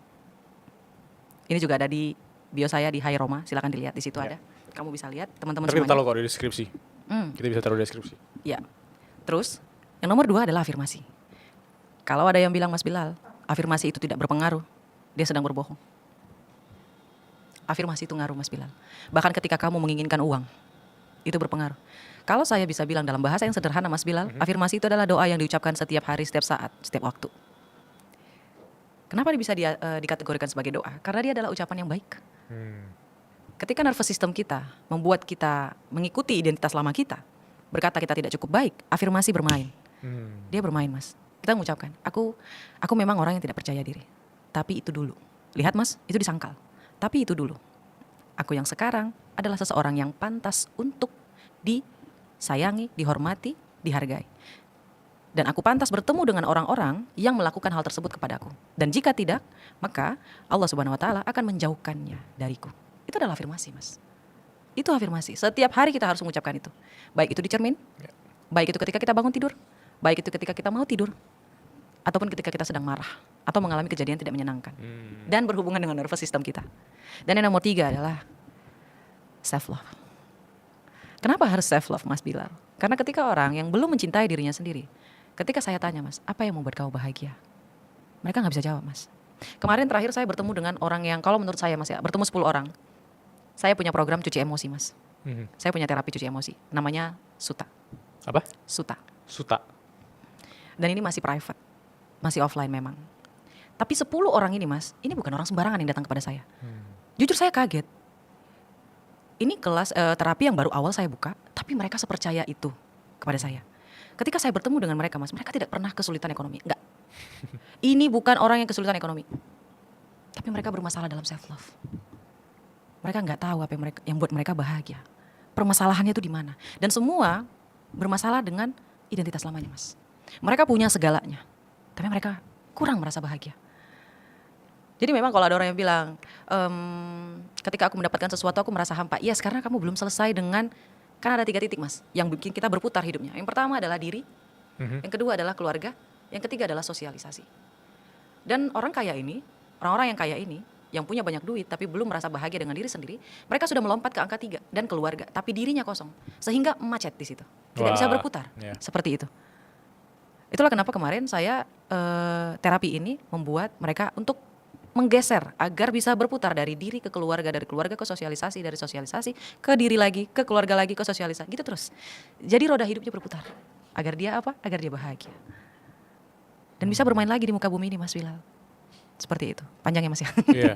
[SPEAKER 2] Ini juga ada di bio saya di Hai Roma, silakan dilihat di situ ada. Kamu bisa lihat teman-teman
[SPEAKER 1] Tapi kita
[SPEAKER 2] semuanya.
[SPEAKER 1] taruh kok di deskripsi. Kita bisa taruh di deskripsi.
[SPEAKER 2] Ya. Terus yang nomor 2 adalah afirmasi. Kalau ada yang bilang Mas Bilal, afirmasi itu tidak berpengaruh, dia sedang berbohong. Afirmasi itu ngaruh Mas Bilal. Bahkan ketika kamu menginginkan uang, itu berpengaruh. Kalau saya bisa bilang dalam bahasa yang sederhana Mas Bilal, afirmasi itu adalah doa yang diucapkan setiap hari, setiap saat, setiap waktu. Kenapa dia bisa dikategorikan sebagai doa? Karena dia adalah ucapan yang baik. Ketika nervous system kita membuat kita mengikuti identitas lama kita, berkata kita tidak cukup baik, afirmasi bermain. Dia bermain Mas. Kita mengucapkan, aku memang orang yang tidak percaya diri. Tapi itu dulu. Lihat Mas, itu disangkal. Tapi itu dulu. Aku yang sekarang adalah seseorang yang pantas untuk disayangi, dihormati, dihargai. Dan aku pantas bertemu dengan orang-orang yang melakukan hal tersebut kepadaku. Dan jika tidak, maka Allah Subhanahu wa taala akan menjauhkannya dariku. Itu adalah afirmasi, Mas. Itu afirmasi. Setiap hari kita harus mengucapkan itu. Baik itu di cermin, baik itu ketika kita bangun tidur, baik itu ketika kita mau tidur, ataupun ketika kita sedang marah atau mengalami kejadian tidak menyenangkan. Dan berhubungan dengan nervous system kita. Dan yang nomor 3 adalah self love. Kenapa harus self love, Mas Bilal? Karena ketika orang yang belum mencintai dirinya sendiri, ketika saya tanya, Mas, apa yang membuat kamu bahagia? Mereka gak bisa jawab, Mas. Kemarin terakhir saya bertemu dengan orang yang, kalau menurut saya, Mas, ya, bertemu 10 orang. Saya punya program cuci emosi, Mas. Saya punya terapi cuci emosi. Namanya Suta.
[SPEAKER 1] Apa?
[SPEAKER 2] Suta.
[SPEAKER 1] Suta.
[SPEAKER 2] Dan ini masih private. Masih offline memang. Tapi 10 orang ini, Mas, ini bukan orang sembarangan yang datang kepada saya. Jujur saya kaget. Ini kelas terapi yang baru awal saya buka, tapi mereka sepercaya itu kepada saya. Ketika saya bertemu dengan mereka, Mas, mereka tidak pernah kesulitan ekonomi. Enggak. Ini bukan orang yang kesulitan ekonomi. Tapi mereka bermasalah dalam self love. Mereka nggak tahu apa yang buat mereka bahagia. Permasalahannya itu di mana? Dan semua bermasalah dengan identitas lamanya, Mas. Mereka punya segalanya, tapi mereka kurang merasa bahagia. Jadi memang kalau ada orang yang bilang, ketika aku mendapatkan sesuatu aku merasa hampa. Yes, karena kamu belum selesai dengan, kan ada 3 titik, Mas, yang bikin kita berputar hidupnya. Yang pertama adalah diri, yang kedua adalah keluarga, yang ketiga adalah sosialisasi. Dan orang-orang yang kaya ini, yang punya banyak duit tapi belum merasa bahagia dengan diri sendiri, mereka sudah melompat ke angka 3 dan keluarga, tapi dirinya kosong, sehingga macet di situ, tidak bisa berputar, seperti itu. Itulah kenapa kemarin saya terapi ini membuat mereka untuk menggeser agar bisa berputar dari diri ke keluarga, dari keluarga ke sosialisasi, dari sosialisasi ke diri lagi, ke keluarga lagi, ke sosialisasi, gitu terus. Jadi roda hidupnya berputar. Agar dia apa? Agar dia bahagia. Dan bisa bermain lagi di muka bumi ini, Mas Bilal. Seperti itu. Panjangnya, Mas, ya.
[SPEAKER 1] Iya.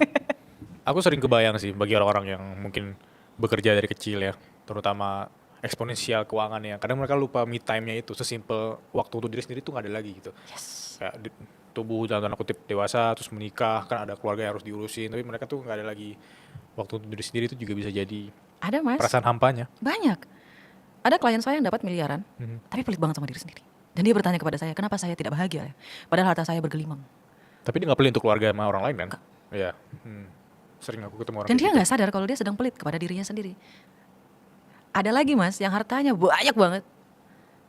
[SPEAKER 1] Aku sering kebayang sih bagi orang-orang yang mungkin bekerja dari kecil ya, terutama eksponensial keuangannya. Kadang mereka lupa me time-nya itu, sesimpel waktu untuk diri sendiri tuh nggak ada lagi gitu.
[SPEAKER 2] Yes.
[SPEAKER 1] Kayak tubuh dalam tanda kutip dewasa, terus menikah, kan ada keluarga yang harus diurusin, tapi mereka tuh nggak ada lagi waktu untuk diri sendiri. Itu juga bisa jadi
[SPEAKER 2] Ada, Mas.
[SPEAKER 1] perasaan hampanya.
[SPEAKER 2] Banyak. Ada klien saya yang dapat miliaran, tapi pelit banget sama diri sendiri. Dan dia bertanya kepada saya, kenapa saya tidak bahagia ya? Padahal harta saya bergelimang.
[SPEAKER 1] Tapi dia nggak pelit untuk keluarga sama orang lain kan? Iya. Sering aku ketemu orang
[SPEAKER 2] Dan
[SPEAKER 1] kayak
[SPEAKER 2] dia
[SPEAKER 1] gitu.
[SPEAKER 2] nggak sadar kalau dia sedang pelit kepada dirinya sendiri. Ada lagi, Mas, yang hartanya banyak banget,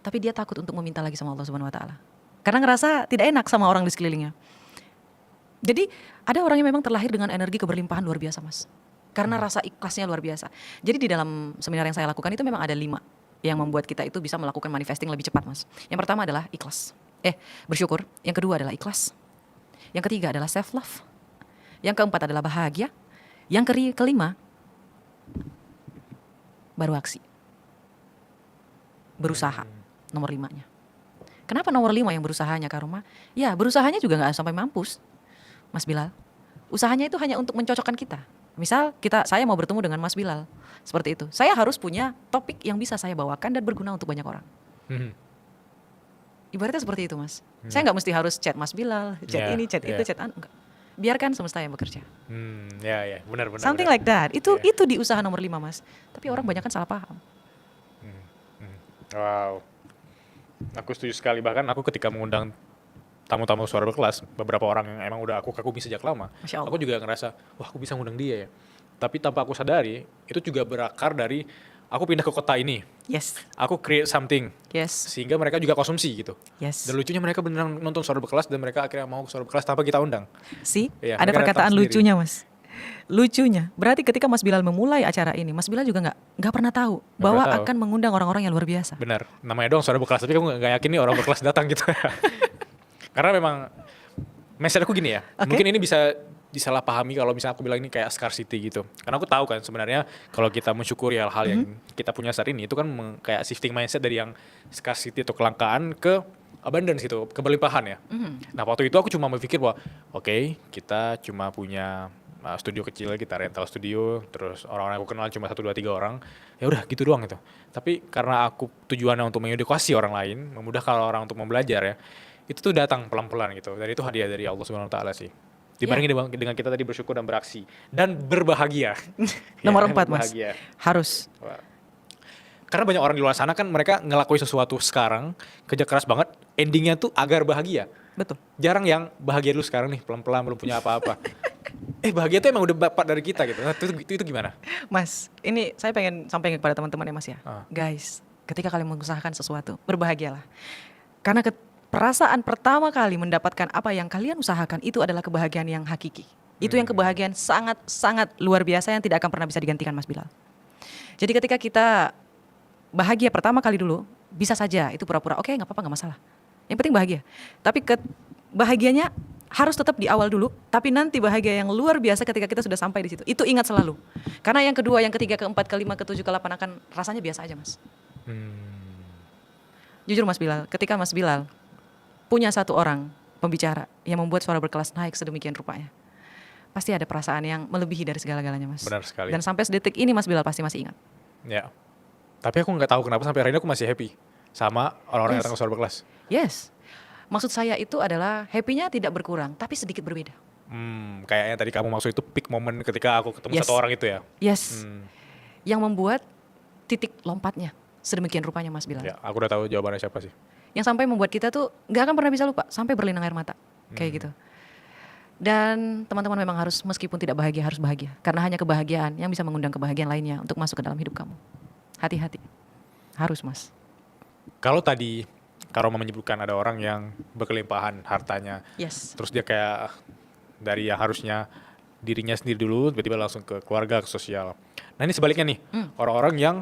[SPEAKER 2] tapi dia takut untuk meminta lagi sama Allah Subhanahu wa taala. Karena ngerasa tidak enak sama orang di sekelilingnya. Jadi ada orang yang memang terlahir dengan energi keberlimpahan luar biasa, Mas. Karena rasa ikhlasnya luar biasa. Jadi di dalam seminar yang saya lakukan itu memang ada 5 yang membuat kita itu bisa melakukan manifesting lebih cepat, Mas. Yang pertama adalah ikhlas. Bersyukur. Yang kedua adalah ikhlas. Yang ketiga adalah self love. Yang keempat adalah bahagia. Yang kelima baru aksi. Berusaha. Nomor 5-nya. Kenapa nomor 5 yang berusahanya, Kak Roma? Ya, berusahanya juga gak sampai mampus, Mas Bilal. Usahanya itu hanya untuk mencocokkan kita. Misal saya mau bertemu dengan Mas Bilal, seperti itu. Saya harus punya topik yang bisa saya bawakan dan berguna untuk banyak orang. Ibaratnya seperti itu, Mas. Saya gak mesti harus chat Mas Bilal, chat ini, chat itu, chat enggak. Biarkan semesta yang bekerja.
[SPEAKER 1] Ya, benar.
[SPEAKER 2] Something like that. Itu di usaha nomor 5, Mas. Tapi orang banyak kan salah paham.
[SPEAKER 1] Wow. Aku setuju sekali, bahkan aku ketika mengundang tamu-tamu suara berkelas, beberapa orang yang emang udah aku kagumi sejak lama,
[SPEAKER 2] Masya Allah.
[SPEAKER 1] aku juga ngerasa, wah aku bisa ngundang dia ya. Tapi tanpa aku sadari, itu juga berakar dari aku pindah ke kota ini,
[SPEAKER 2] Yes.
[SPEAKER 1] aku create something,
[SPEAKER 2] Yes.
[SPEAKER 1] sehingga mereka juga konsumsi gitu.
[SPEAKER 2] Yes.
[SPEAKER 1] Dan lucunya mereka beneran nonton suara berkelas dan mereka akhirnya mau ke suara berkelas tanpa kita undang.
[SPEAKER 2] See?
[SPEAKER 1] Iya,
[SPEAKER 2] Ada
[SPEAKER 1] mereka
[SPEAKER 2] perkataan
[SPEAKER 1] datang sendiri.
[SPEAKER 2] lucunya, Mas. Lucunya, berarti ketika Mas Bilal memulai acara ini, Mas Bilal juga nggak pernah tahu bahwa
[SPEAKER 1] pernah tahu.
[SPEAKER 2] akan mengundang orang-orang yang luar biasa.
[SPEAKER 1] Benar, namanya doang suara berkelas, tapi kamu nggak yakin nih orang berkelas datang gitu. Karena memang message aku gini ya, mungkin ini bisa disalahpahami kalau misalnya aku bilang ini kayak scarcity gitu. Karena aku tahu kan sebenarnya kalau kita mensyukuri hal-hal yang kita punya saat ini, itu kan kayak shifting mindset dari yang scarcity atau kelangkaan ke abundance gitu, keberlimpahan ya. Nah waktu itu aku cuma berpikir bahwa oke, kita cuma punya studio kecil, kita rental studio, terus orang-orang aku kenal cuma 1, 2, 3 orang, ya udah gitu doang gitu. Tapi karena aku tujuannya untuk mengedukasi orang lain, memudahkan orang untuk membelajar ya, itu tuh datang pelan-pelan gitu. Dan itu hadiah dari Allah Subhanahu Wa Taala sih. Dibandingin dengan kita tadi bersyukur dan beraksi dan berbahagia.
[SPEAKER 2] Nomor 4, Mas.
[SPEAKER 1] Berbahagia.
[SPEAKER 2] Harus.
[SPEAKER 1] Wah. karena banyak orang di luar sana kan mereka ngelakuin sesuatu sekarang, kerja keras banget, endingnya tuh agar bahagia.
[SPEAKER 2] Betul.
[SPEAKER 1] Jarang yang bahagia dulu sekarang nih, pelan-pelan belum punya apa-apa. Bahagia tuh emang udah bapak dari kita gitu. Nah, itu gimana?
[SPEAKER 2] Mas, ini saya pengen sampaikan kepada teman-teman ya Mas ya.
[SPEAKER 1] Ah.
[SPEAKER 2] Guys, ketika kalian mengusahakan sesuatu, berbahagialah. Karena perasaan pertama kali mendapatkan apa yang kalian usahakan itu adalah kebahagiaan yang hakiki. Itu yang kebahagiaan sangat-sangat luar biasa yang tidak akan pernah bisa digantikan Mas Bilal. Jadi ketika kita bahagia pertama kali dulu, bisa saja itu pura-pura, oke nggak apa-apa, nggak masalah. Yang penting bahagia. Tapi bahagianya harus tetap di awal dulu, tapi nanti bahagia yang luar biasa ketika kita sudah sampai di situ. Itu ingat selalu. Karena yang kedua, yang ketiga, keempat, kelima, ketujuh, ke-8 akan rasanya biasa aja Mas. Jujur Mas Bilal, ketika Mas Bilal punya satu orang pembicara yang membuat suara berkelas naik sedemikian rupanya, pasti ada perasaan yang melebihi dari segala-galanya Mas.
[SPEAKER 1] Benar sekali.
[SPEAKER 2] Dan sampai sedetik ini Mas Bilal pasti masih ingat.
[SPEAKER 1] Ya. Tapi aku nggak tahu kenapa sampai hari ini aku masih happy sama orang-orang yang datang ke suara berkelas.
[SPEAKER 2] Yes. Maksud saya itu adalah happy-nya tidak berkurang, tapi sedikit berbeda.
[SPEAKER 1] Kayaknya tadi kamu maksud itu peak moment ketika aku ketemu
[SPEAKER 2] Yes.
[SPEAKER 1] satu orang itu ya.
[SPEAKER 2] Yes. Yang membuat titik lompatnya sedemikian rupanya Mas Bilal.
[SPEAKER 1] Ya, aku udah tahu jawabannya siapa sih.
[SPEAKER 2] Yang sampai membuat kita tuh nggak akan pernah bisa lupa, sampai berlinang air mata. Kayak gitu. Dan teman-teman memang harus, meskipun tidak bahagia, harus bahagia. Karena hanya kebahagiaan yang bisa mengundang kebahagiaan lainnya untuk masuk ke dalam hidup kamu. Hati-hati. Harus Mas.
[SPEAKER 1] Kalau tadi Karoma menyebutkan ada orang yang berkelimpahan hartanya,
[SPEAKER 2] Yes.
[SPEAKER 1] terus dia kayak dari yang harusnya dirinya sendiri dulu, tiba-tiba langsung ke keluarga, ke sosial. Nah ini sebaliknya nih, orang-orang yang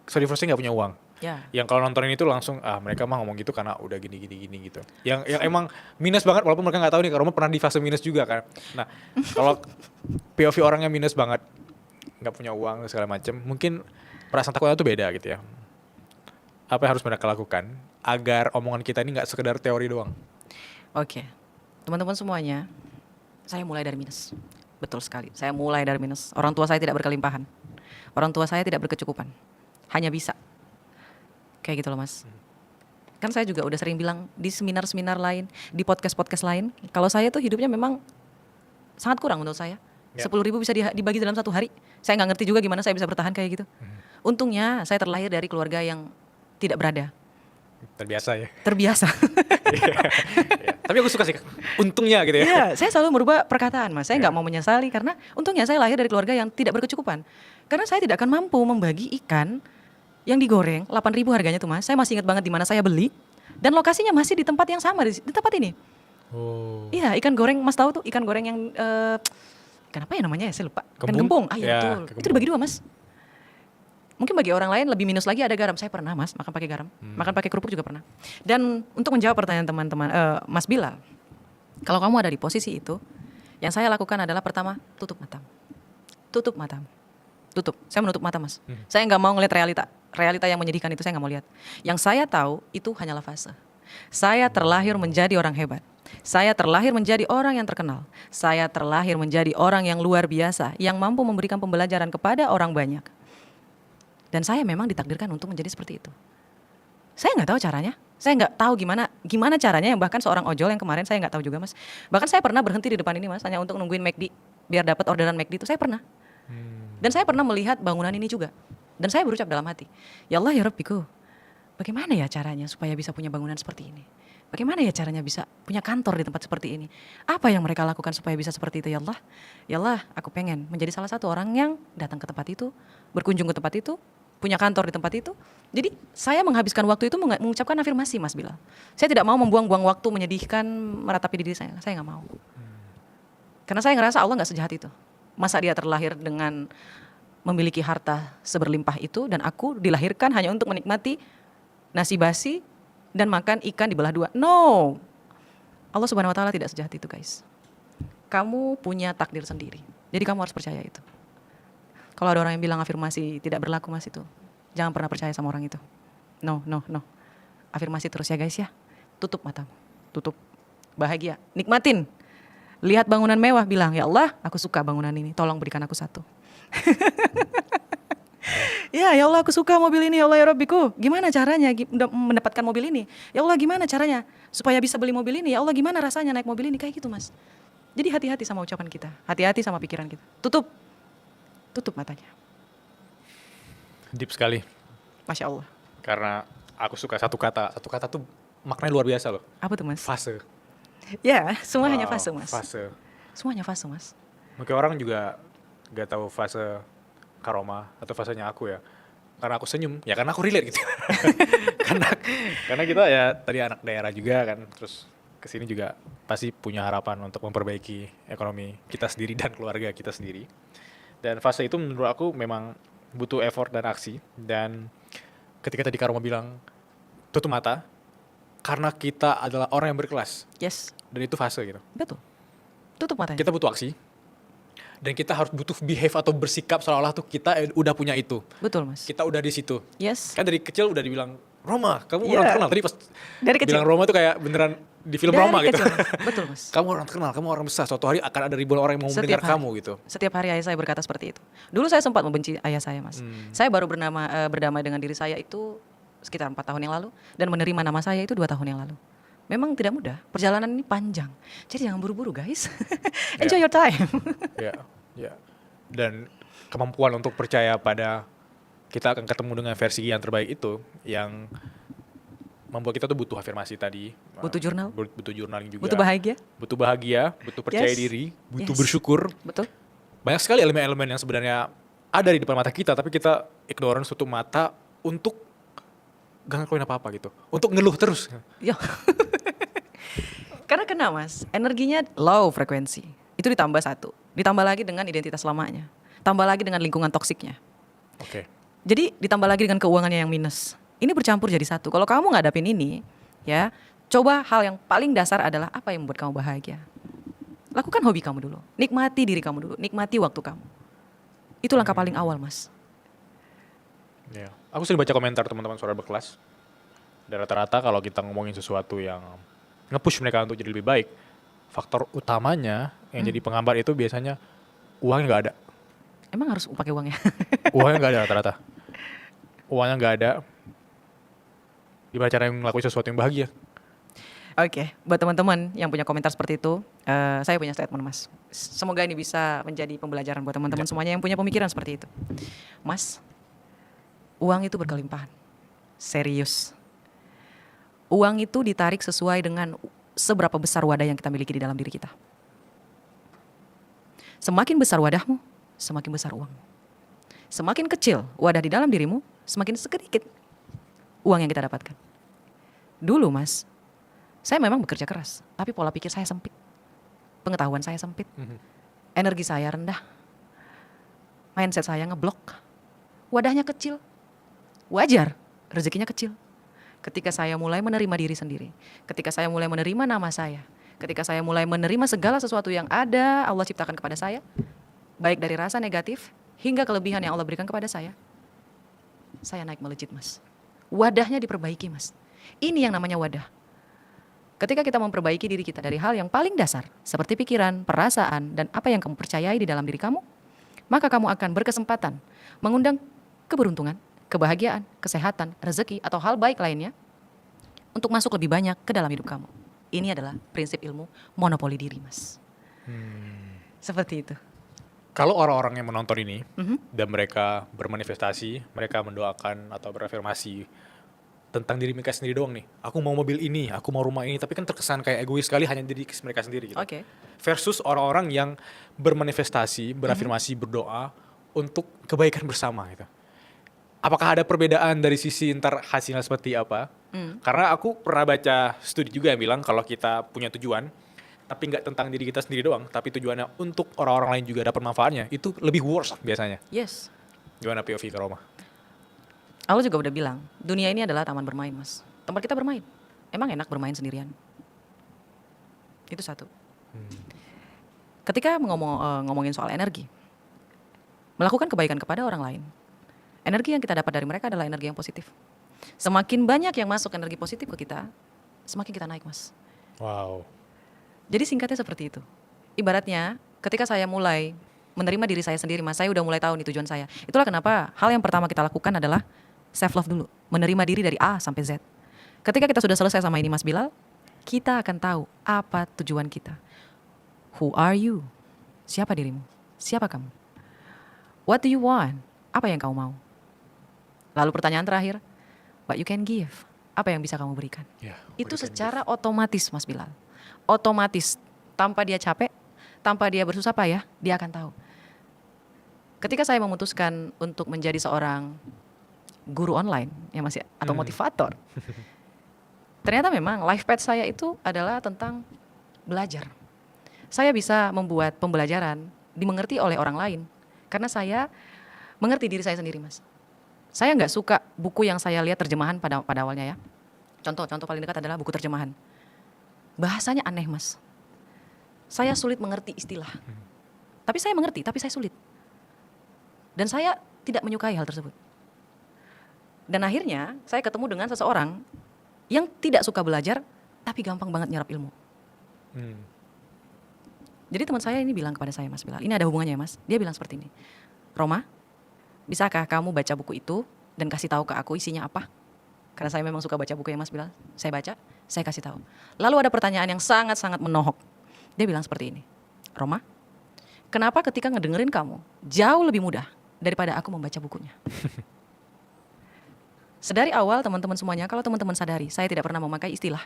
[SPEAKER 1] sorry for saying nggak punya uang.
[SPEAKER 2] Ya.
[SPEAKER 1] Yang kalau nontonin itu langsung mereka mah ngomong gitu karena udah gini gitu. Yang emang minus banget walaupun mereka nggak tahu nih Karoma pernah di fase minus juga kan. Nah kalau POV orangnya minus banget, nggak punya uang segala macam, mungkin perasaan takutnya tuh beda gitu ya. Apa yang harus mereka lakukan agar omongan kita ini nggak sekedar teori doang?
[SPEAKER 2] Oke. Teman-teman semuanya, saya mulai dari minus. Betul sekali. Saya mulai dari minus. Orang tua saya tidak berkelimpahan. Orang tua saya tidak berkecukupan. Hanya bisa. Kayak gitu loh Mas. Kan saya juga udah sering bilang di seminar-seminar lain, di podcast-podcast lain, kalau saya tuh hidupnya memang sangat kurang menurut saya.
[SPEAKER 1] Ya.
[SPEAKER 2] 10.000 bisa dibagi dalam satu hari. Saya nggak ngerti juga gimana saya bisa bertahan kayak gitu. Untungnya saya terlahir dari keluarga yang tidak berada.
[SPEAKER 1] Terbiasa ya.
[SPEAKER 2] Terbiasa.
[SPEAKER 1] Ya. Tapi aku suka sih untungnya gitu ya.
[SPEAKER 2] Iya, saya selalu merubah perkataan Mas. Saya nggak mau menyesali karena untungnya saya lahir dari keluarga yang tidak berkecukupan. Karena saya tidak akan mampu membagi ikan yang digoreng 8.000 harganya tuh Mas. Saya masih ingat banget di mana saya beli dan lokasinya masih di tempat yang sama di tempat ini.
[SPEAKER 1] Oh.
[SPEAKER 2] Iya, ikan goreng Mas tahu tuh ikan goreng yang ikan apa ya namanya ya? Saya lupa. Ikan
[SPEAKER 1] Kembung?
[SPEAKER 2] gembung. Ah iya
[SPEAKER 1] Ya,
[SPEAKER 2] betul.
[SPEAKER 1] kembung.
[SPEAKER 2] Itu dibagi dua Mas. Mungkin bagi orang lain lebih minus lagi ada garam. Saya pernah Mas makan pakai garam. Makan pakai kerupuk juga pernah. Dan untuk menjawab pertanyaan teman-teman Mas Bilal, kalau kamu ada di posisi itu, yang saya lakukan adalah pertama tutup mata. Tutup mata. Tutup. Saya menutup mata Mas. Saya nggak mau ngeliat realita. Realita yang menyedihkan itu saya nggak mau lihat. Yang saya tahu itu hanyalah fase. Saya terlahir menjadi orang hebat. Saya terlahir menjadi orang yang terkenal. Saya terlahir menjadi orang yang luar biasa, yang mampu memberikan pembelajaran kepada orang banyak. Dan saya memang ditakdirkan untuk menjadi seperti itu. Saya nggak tahu caranya. Saya nggak tahu gimana caranya. Yang bahkan seorang ojol yang kemarin saya nggak tahu juga Mas. Bahkan saya pernah berhenti di depan ini Mas, hanya untuk nungguin McD biar dapat orderan McD itu saya pernah. Dan saya pernah melihat bangunan ini juga. Dan saya berucap dalam hati, ya Allah ya Rabbiku, bagaimana ya caranya supaya bisa punya bangunan seperti ini? Bagaimana ya caranya bisa punya kantor di tempat seperti ini? Apa yang mereka lakukan supaya bisa seperti itu ya Allah? Ya Allah, aku pengen menjadi salah satu orang yang datang ke tempat itu, berkunjung ke tempat itu, punya kantor di tempat itu. Jadi saya menghabiskan waktu itu mengucapkan afirmasi Mas Bilal. Saya tidak mau membuang-buang waktu menyedihkan, meratapi diri saya nggak mau. Karena saya ngerasa Allah nggak sejahat itu. Masa dia terlahir dengan memiliki harta seberlimpah itu dan aku dilahirkan hanya untuk menikmati nasi basi dan makan ikan di belah dua. No. Allah Subhanahu wa taala tidak sejahat itu, guys. Kamu punya takdir sendiri. Jadi kamu harus percaya itu. Kalau ada orang yang bilang afirmasi tidak berlaku Mas itu, jangan pernah percaya sama orang itu. No. Afirmasi terus ya guys ya. Tutup matamu. Tutup. Bahagia. Nikmatin. Lihat bangunan mewah, bilang, ya Allah, aku suka bangunan ini. Tolong berikan aku satu. Ya Allah, aku suka mobil ini. Ya Allah ya Rabbiku, gimana caranya mendapatkan mobil ini? Ya Allah, gimana caranya supaya bisa beli mobil ini? Ya Allah, gimana rasanya naik mobil ini? Kayak gitu Mas. Jadi hati-hati sama ucapan kita. Hati-hati sama pikiran kita. Tutup matanya.
[SPEAKER 1] Deep sekali.
[SPEAKER 2] Masya Allah.
[SPEAKER 1] Karena aku suka satu kata. Satu kata tuh maknanya luar biasa loh.
[SPEAKER 2] Apa tuh mas?
[SPEAKER 1] Fase.
[SPEAKER 2] Ya, semua hanya
[SPEAKER 1] Wow,
[SPEAKER 2] fase mas.
[SPEAKER 1] Fase.
[SPEAKER 2] Semuanya fase mas.
[SPEAKER 1] Mungkin orang juga gak tahu fase Karoma atau fasenya aku ya. Karena aku senyum, ya karena aku relate gitu. karena kita ya tadi anak daerah juga kan, terus kesini juga pasti punya harapan untuk memperbaiki ekonomi kita sendiri dan keluarga kita sendiri. Dan fase itu menurut aku memang butuh effort dan aksi. Dan ketika tadi Karoma bilang tutup mata, karena kita adalah orang yang berkelas,
[SPEAKER 2] Yes,
[SPEAKER 1] dan itu fase gitu.
[SPEAKER 2] betul. Tutup matanya.
[SPEAKER 1] Kita butuh aksi, dan kita harus butuh behave atau bersikap seolah-olah tuh kita udah punya itu.
[SPEAKER 2] Betul mas.
[SPEAKER 1] Kita udah di situ.
[SPEAKER 2] Yes.
[SPEAKER 1] Kan dari kecil udah dibilang, Roma, kamu
[SPEAKER 2] Iya.
[SPEAKER 1] orang terkenal. Tadi pas
[SPEAKER 2] Dari kecil.
[SPEAKER 1] bilang Roma tuh kayak beneran di film
[SPEAKER 2] Dari
[SPEAKER 1] Roma gitu.
[SPEAKER 2] kecil, Mas. Betul mas.
[SPEAKER 1] Kamu orang terkenal, kamu orang besar. Suatu hari akan ada ribuan orang yang mau
[SPEAKER 2] Setiap
[SPEAKER 1] mendengar
[SPEAKER 2] hari.
[SPEAKER 1] kamu gitu.
[SPEAKER 2] Setiap hari ayah saya berkata seperti itu. Dulu saya sempat membenci ayah saya mas. Saya baru berdamai dengan diri saya itu sekitar 4 tahun yang lalu. Dan menerima nama saya itu 2 tahun yang lalu. Memang tidak mudah, perjalanan ini panjang. Jadi jangan buru-buru guys. Enjoy your time.
[SPEAKER 1] Ya, ya. Dan kemampuan untuk percaya pada kita akan ketemu dengan versi yang terbaik itu yang membuat kita tuh butuh afirmasi tadi.
[SPEAKER 2] Butuh jurnal.
[SPEAKER 1] Butuh journaling juga.
[SPEAKER 2] Butuh bahagia.
[SPEAKER 1] Butuh bahagia, butuh percaya
[SPEAKER 2] Yes.
[SPEAKER 1] diri, butuh
[SPEAKER 2] Yes.
[SPEAKER 1] bersyukur.
[SPEAKER 2] Betul.
[SPEAKER 1] Banyak sekali elemen-elemen yang sebenarnya ada di depan mata kita, tapi kita ignorance tutup mata untuk gak ngelakuin apa-apa gitu. Untuk ngeluh terus.
[SPEAKER 2] Yo. Karena kena mas, energinya low frekuensi. Itu ditambah 1. Ditambah lagi dengan identitas lamanya. Tambah lagi dengan lingkungan toksiknya.
[SPEAKER 1] Oke.
[SPEAKER 2] Jadi ditambah lagi dengan keuangannya yang minus. Ini bercampur jadi satu. Kalau kamu ngadapin ini, ya, coba hal yang paling dasar adalah apa yang membuat kamu bahagia. Lakukan hobi kamu dulu. Nikmati diri kamu dulu. Nikmati waktu kamu. Itu langkah paling awal, Mas.
[SPEAKER 1] Ya. Aku sering baca komentar teman-teman suara berkelas. Dan rata-rata kalau kita ngomongin sesuatu yang nge-push mereka untuk jadi lebih baik, faktor utamanya yang jadi penghambat itu biasanya uangnya nggak ada.
[SPEAKER 2] Emang harus pakai uang ya?
[SPEAKER 1] Uangnya nggak ada rata-rata. Uangnya nggak ada. Gimana cara ngelakuin sesuatu yang bahagia?
[SPEAKER 2] Oke, buat teman-teman yang punya komentar seperti itu, saya punya statement mas. Semoga ini bisa menjadi pembelajaran buat teman-teman semuanya yang punya pemikiran seperti itu. Mas, uang itu berkelimpahan. Serius. Uang itu ditarik sesuai dengan seberapa besar wadah yang kita miliki di dalam diri kita. Semakin besar wadahmu, semakin besar uangmu. Semakin kecil wadah di dalam dirimu, semakin sedikit uang yang kita dapatkan. Dulu mas, saya memang bekerja keras, tapi pola pikir saya sempit. Pengetahuan saya sempit. Energi saya rendah. Mindset saya ngeblok. Wadahnya kecil. Wajar, rezekinya kecil. Ketika saya mulai menerima diri sendiri, ketika saya mulai menerima nama saya, ketika saya mulai menerima segala sesuatu yang ada Allah ciptakan kepada saya, baik dari rasa negatif hingga kelebihan yang Allah berikan kepada saya naik melejit mas. Wadahnya diperbaiki mas. Ini yang namanya wadah. Ketika kita memperbaiki diri kita dari hal yang paling dasar, seperti pikiran, perasaan, dan apa yang kamu percayai di dalam diri kamu, maka kamu akan berkesempatan mengundang keberuntungan, kebahagiaan, kesehatan, rezeki, atau hal baik lainnya untuk masuk lebih banyak ke dalam hidup kamu. Ini adalah prinsip ilmu monopoli diri, Mas. Seperti itu.
[SPEAKER 1] Kalau orang-orang yang menonton ini dan mereka bermanifestasi, mereka mendoakan atau berafirmasi tentang diri mereka sendiri doang nih. Aku mau mobil ini, aku mau rumah ini, tapi kan terkesan kayak egois sekali hanya diri mereka sendiri gitu.
[SPEAKER 2] Oke.
[SPEAKER 1] Versus orang-orang yang bermanifestasi, berafirmasi, berdoa untuk kebaikan bersama gitu. Apakah ada perbedaan dari sisi ntar hasilnya seperti apa? Karena aku pernah baca studi juga yang bilang kalau kita punya tujuan, tapi nggak tentang diri kita sendiri doang, tapi tujuannya untuk orang-orang lain juga dapat manfaatnya, itu lebih worse biasanya.
[SPEAKER 2] Yes.
[SPEAKER 1] Gimana POV ke Roma?
[SPEAKER 2] Allah juga udah bilang, dunia ini adalah taman bermain, Mas. Tempat kita bermain. Emang enak bermain sendirian? Itu satu. Ketika ngomongin soal energi, melakukan kebaikan kepada orang lain, energi yang kita dapat dari mereka adalah energi yang positif. Semakin banyak yang masuk energi positif ke kita, semakin kita naik, Mas.
[SPEAKER 1] Wow.
[SPEAKER 2] Jadi singkatnya seperti itu. Ibaratnya, ketika saya mulai menerima diri saya sendiri, Mas, saya udah mulai tahu nih tujuan saya. Itulah kenapa hal yang pertama kita lakukan adalah self-love dulu. Menerima diri dari A sampai Z. Ketika kita sudah selesai sama ini, Mas Bilal, kita akan tahu apa tujuan kita. Who are you? Siapa dirimu? Siapa kamu? What do you want? Apa yang kau mau? Lalu pertanyaan terakhir, what you can give? Apa yang bisa kamu berikan?
[SPEAKER 1] Ya,
[SPEAKER 2] Itu
[SPEAKER 1] berikan
[SPEAKER 2] secara otomatis Mas Bilal. Otomatis, tanpa dia capek, tanpa dia bersusah payah, dia akan tahu. Ketika saya memutuskan untuk menjadi seorang guru online ya Mas ya, atau motivator, ternyata memang life path saya itu adalah tentang belajar. Saya bisa membuat pembelajaran dimengerti oleh orang lain karena saya mengerti diri saya sendiri, Mas. Saya nggak suka buku yang saya lihat terjemahan pada awalnya ya. Contoh paling dekat adalah buku terjemahan. Bahasanya aneh, Mas. Saya sulit mengerti istilah. Tapi saya mengerti, tapi saya sulit. Dan saya tidak menyukai hal tersebut. Dan akhirnya saya ketemu dengan seseorang yang tidak suka belajar, tapi gampang banget nyerap ilmu. Jadi teman saya ini bilang kepada saya, Mas Bilal, ini ada hubungannya ya Mas. Dia bilang seperti ini, Roma, bisakah kamu baca buku itu dan kasih tahu ke aku isinya apa? Karena saya memang suka baca buku ya Mas Bilal. Saya baca, saya kasih tahu. Lalu ada pertanyaan yang sangat-sangat menohok. Dia bilang seperti ini, Roma, kenapa ketika ngedengerin kamu jauh lebih mudah daripada aku membaca bukunya? Sedari awal teman-teman semuanya, kalau teman-teman sadari, saya tidak pernah memakai istilah.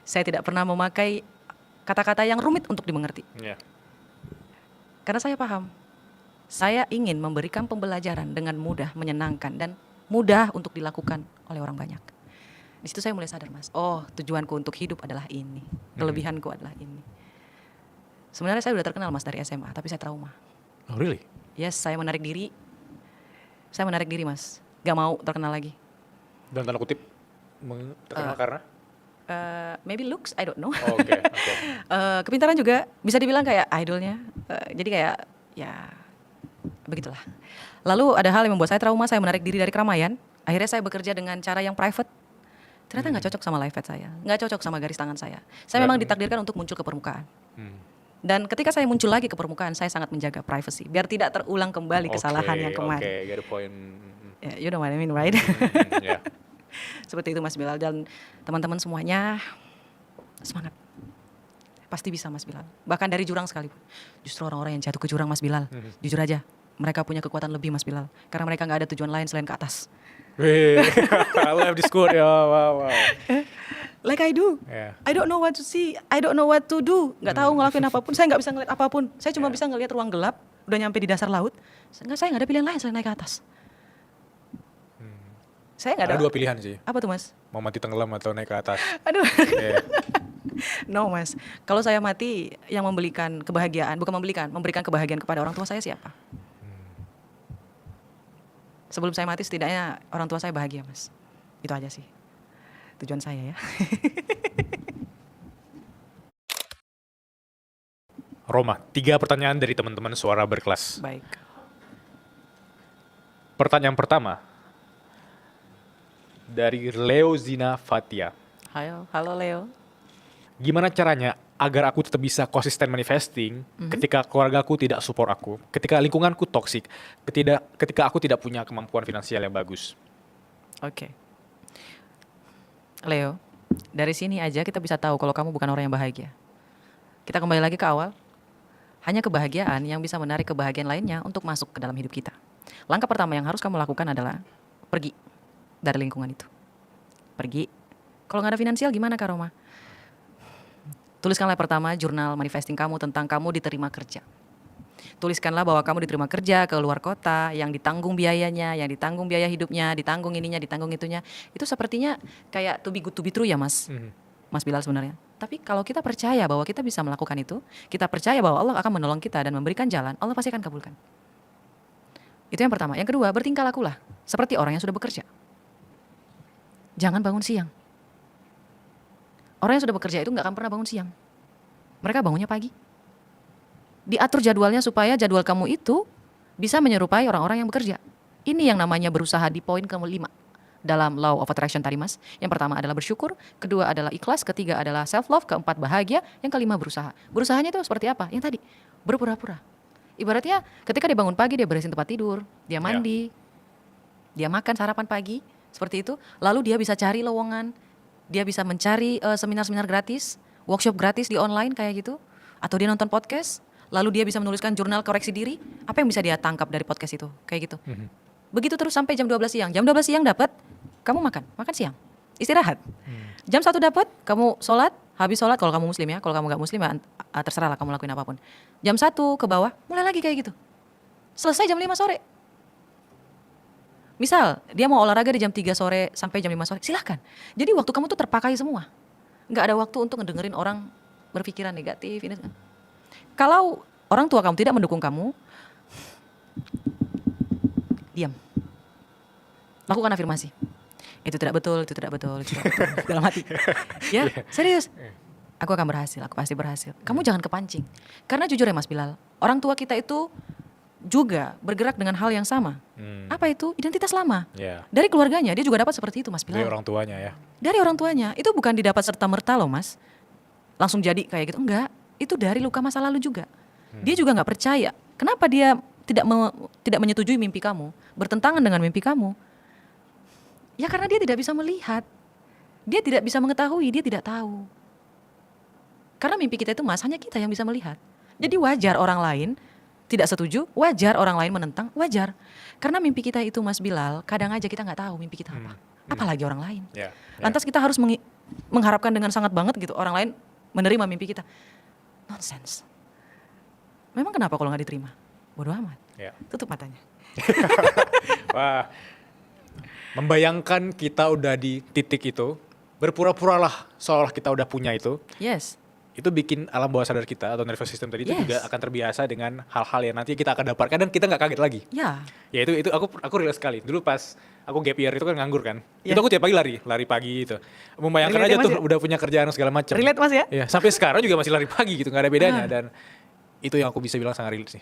[SPEAKER 2] Saya tidak pernah memakai kata-kata yang rumit untuk dimengerti.
[SPEAKER 1] Yeah.
[SPEAKER 2] Karena saya paham, saya ingin memberikan pembelajaran dengan mudah, menyenangkan, dan mudah untuk dilakukan oleh orang banyak. Di situ saya mulai sadar, Mas, oh tujuanku untuk hidup adalah ini, kelebihanku adalah ini. Sebenarnya saya sudah terkenal Mas dari SMA, tapi saya trauma.
[SPEAKER 1] Oh really?
[SPEAKER 2] Yes, saya menarik diri. Saya menarik diri Mas, gak mau terkenal lagi.
[SPEAKER 1] Dan tanda kutip terkenal karena?
[SPEAKER 2] Maybe looks, I don't know.
[SPEAKER 1] Oke.
[SPEAKER 2] Kepintaran juga bisa dibilang kayak idolnya. Jadi kayak ya begitulah. Lalu ada hal yang membuat saya trauma, saya menarik diri dari keramaian. Akhirnya saya bekerja dengan cara yang private. Ternyata nggak cocok sama life path saya, nggak cocok sama garis tangan saya. Saya memang ditakdirkan untuk muncul ke permukaan. Dan ketika saya muncul lagi ke permukaan, saya sangat menjaga privacy biar tidak terulang kembali kesalahan yang kemarin.
[SPEAKER 1] Oke, get the point.
[SPEAKER 2] Yeah, you know what I mean, right?
[SPEAKER 1] Yeah.
[SPEAKER 2] Seperti itu Mas Bilal, dan teman-teman semuanya semangat. Pasti bisa Mas Bilal. Bahkan dari jurang sekalipun. Justru orang-orang yang jatuh ke jurang Mas Bilal, jujur aja, mereka punya kekuatan lebih Mas Bilal. Karena mereka nggak ada tujuan lain selain ke atas.
[SPEAKER 1] Wih, I love this quote ya, wow.
[SPEAKER 2] Like I do.
[SPEAKER 1] Yeah.
[SPEAKER 2] I don't know what to see. I don't know what to do. Nggak tahu ngelakuin apapun. Saya nggak bisa ngeliat apapun. Saya cuma bisa ngeliat ruang gelap. Udah nyampe di dasar laut. Saya nggak ada pilihan lain selain naik ke atas. Saya nggak ada.
[SPEAKER 1] Ada dua pilihan sih.
[SPEAKER 2] Apa tuh Mas?
[SPEAKER 1] Mau mati tenggelam atau naik ke atas.
[SPEAKER 2] Aduh.
[SPEAKER 1] Yeah.
[SPEAKER 2] No Mas. Kalau saya mati, yang memberikan kebahagiaan, bukan memberikan kebahagiaan kepada orang tua saya siapa? Sebelum saya mati setidaknya orang tua saya bahagia Mas. Itu aja sih tujuan saya ya.
[SPEAKER 1] Roma, 3 pertanyaan dari teman-teman suara berkelas.
[SPEAKER 2] Baik.
[SPEAKER 1] Pertanyaan pertama dari Leo Zina Fatia.
[SPEAKER 2] Halo Leo.
[SPEAKER 1] Gimana caranya agar aku tetap bisa konsisten manifesting ketika keluarga aku tidak support aku, ketika lingkunganku toksik, ketika aku tidak punya kemampuan finansial yang bagus?
[SPEAKER 2] Oke. Leo, dari sini aja kita bisa tahu kalau kamu bukan orang yang bahagia. Kita kembali lagi ke awal. Hanya kebahagiaan yang bisa menarik kebahagiaan lainnya untuk masuk ke dalam hidup kita. Langkah pertama yang harus kamu lakukan adalah pergi dari lingkungan itu. Pergi. Kalau nggak ada finansial gimana Kak Roma? Tuliskanlah pertama jurnal manifesting kamu tentang kamu diterima kerja. Tuliskanlah bahwa kamu diterima kerja ke luar kota, yang ditanggung biayanya, yang ditanggung biaya hidupnya, ditanggung ininya, ditanggung itunya. Itu sepertinya kayak to be good to be true ya Mas. Mas Bilal sebenarnya. Tapi kalau kita percaya bahwa kita bisa melakukan itu, kita percaya bahwa Allah akan menolong kita dan memberikan jalan, Allah pasti akan kabulkan. Itu yang pertama. Yang kedua, bertingkah lakulah seperti orang yang sudah bekerja. Jangan bangun siang. Orang yang sudah bekerja itu nggak akan pernah bangun siang. Mereka bangunnya pagi. Diatur jadwalnya supaya jadwal kamu itu bisa menyerupai orang-orang yang bekerja. Ini yang namanya berusaha di poin ke-5 dalam Law of Attraction tadi Mas. Yang pertama adalah bersyukur, kedua adalah ikhlas, ketiga adalah self-love, keempat bahagia, yang kelima berusaha. Berusahanya itu seperti apa? Yang tadi, berpura-pura. Ibaratnya ketika dia bangun pagi, dia beresin tempat tidur, dia mandi, dia makan sarapan pagi, seperti itu. Lalu dia bisa cari lowongan, dia bisa mencari seminar-seminar gratis, workshop gratis di online kayak gitu, atau dia nonton podcast, lalu dia bisa menuliskan jurnal koreksi diri. Apa yang bisa dia tangkap dari podcast itu? Kayak gitu.
[SPEAKER 3] Begitu terus sampai jam 12 siang. Jam 12 siang dapat, kamu makan siang. Istirahat. Jam 1 dapat, kamu sholat, habis sholat kalau kamu muslim ya. Kalau kamu gak muslim ya terserah lah kamu lakuin apapun. Jam 1 ke bawah, mulai lagi kayak gitu. Selesai jam 5 sore. Misal, dia mau olahraga di jam 3 sore sampai jam 5 sore, silahkan. Jadi waktu kamu tuh terpakai semua. Nggak ada waktu untuk ngedengerin orang berpikiran negatif. Ini. Kalau orang tua kamu tidak mendukung kamu, diam. Lakukan afirmasi. Itu tidak betul, itu tidak betul, itu tidak betul. Dalam hati. Ya, serius. Aku akan berhasil, aku pasti berhasil. Kamu jangan kepancing. Karena jujur ya Mas Bilal, orang tua kita itu juga bergerak dengan hal yang sama. Apa itu? Identitas lama.
[SPEAKER 1] Ya.
[SPEAKER 3] Dari keluarganya, dia juga dapat seperti itu Mas Bilal.
[SPEAKER 1] Dari orang tuanya ya.
[SPEAKER 3] Dari orang tuanya, itu bukan didapat serta-merta loh Mas. Langsung jadi kayak gitu, enggak. Itu dari luka masa lalu juga. Dia juga nggak percaya. Kenapa dia tidak menyetujui mimpi kamu, bertentangan dengan mimpi kamu? Ya karena dia tidak bisa melihat. Dia tidak bisa mengetahui, dia tidak tahu. Karena mimpi kita itu Mas, hanya kita yang bisa melihat. Jadi wajar orang lain tidak setuju, wajar orang lain menentang, wajar. Karena mimpi kita itu Mas Bilal, kadang aja kita nggak tahu mimpi kita apa. Apalagi orang lain.
[SPEAKER 1] Ya.
[SPEAKER 3] Lantas kita harus mengharapkan dengan sangat banget gitu orang lain menerima mimpi kita. Nonsense. Memang kenapa kalau nggak diterima? Bodoh amat.
[SPEAKER 1] Ya.
[SPEAKER 3] Tutup matanya.
[SPEAKER 1] Wah. Membayangkan kita udah di titik itu, berpura-puralah seolah kita udah punya itu.
[SPEAKER 3] Yes.
[SPEAKER 1] Itu bikin alam bawah sadar kita atau nervous system tadi itu
[SPEAKER 3] Yes.
[SPEAKER 1] juga akan terbiasa dengan hal-hal yang nanti kita akan dapatkan dan kita nggak kaget lagi.
[SPEAKER 3] Ya.
[SPEAKER 1] Ya itu aku relate sekali. Dulu pas aku gap year itu kan nganggur kan.
[SPEAKER 3] Ya.
[SPEAKER 1] Itu aku tiap pagi lari pagi itu. Membayangkan
[SPEAKER 3] Relate
[SPEAKER 1] aja
[SPEAKER 3] ya, Mas,
[SPEAKER 1] tuh
[SPEAKER 3] ya?
[SPEAKER 1] udah punya kerjaan segala macam.
[SPEAKER 3] Relate Mas ya?
[SPEAKER 1] Ya, sampai sekarang juga masih lari pagi gitu, nggak ada bedanya dan itu yang aku bisa bilang sangat relate sih.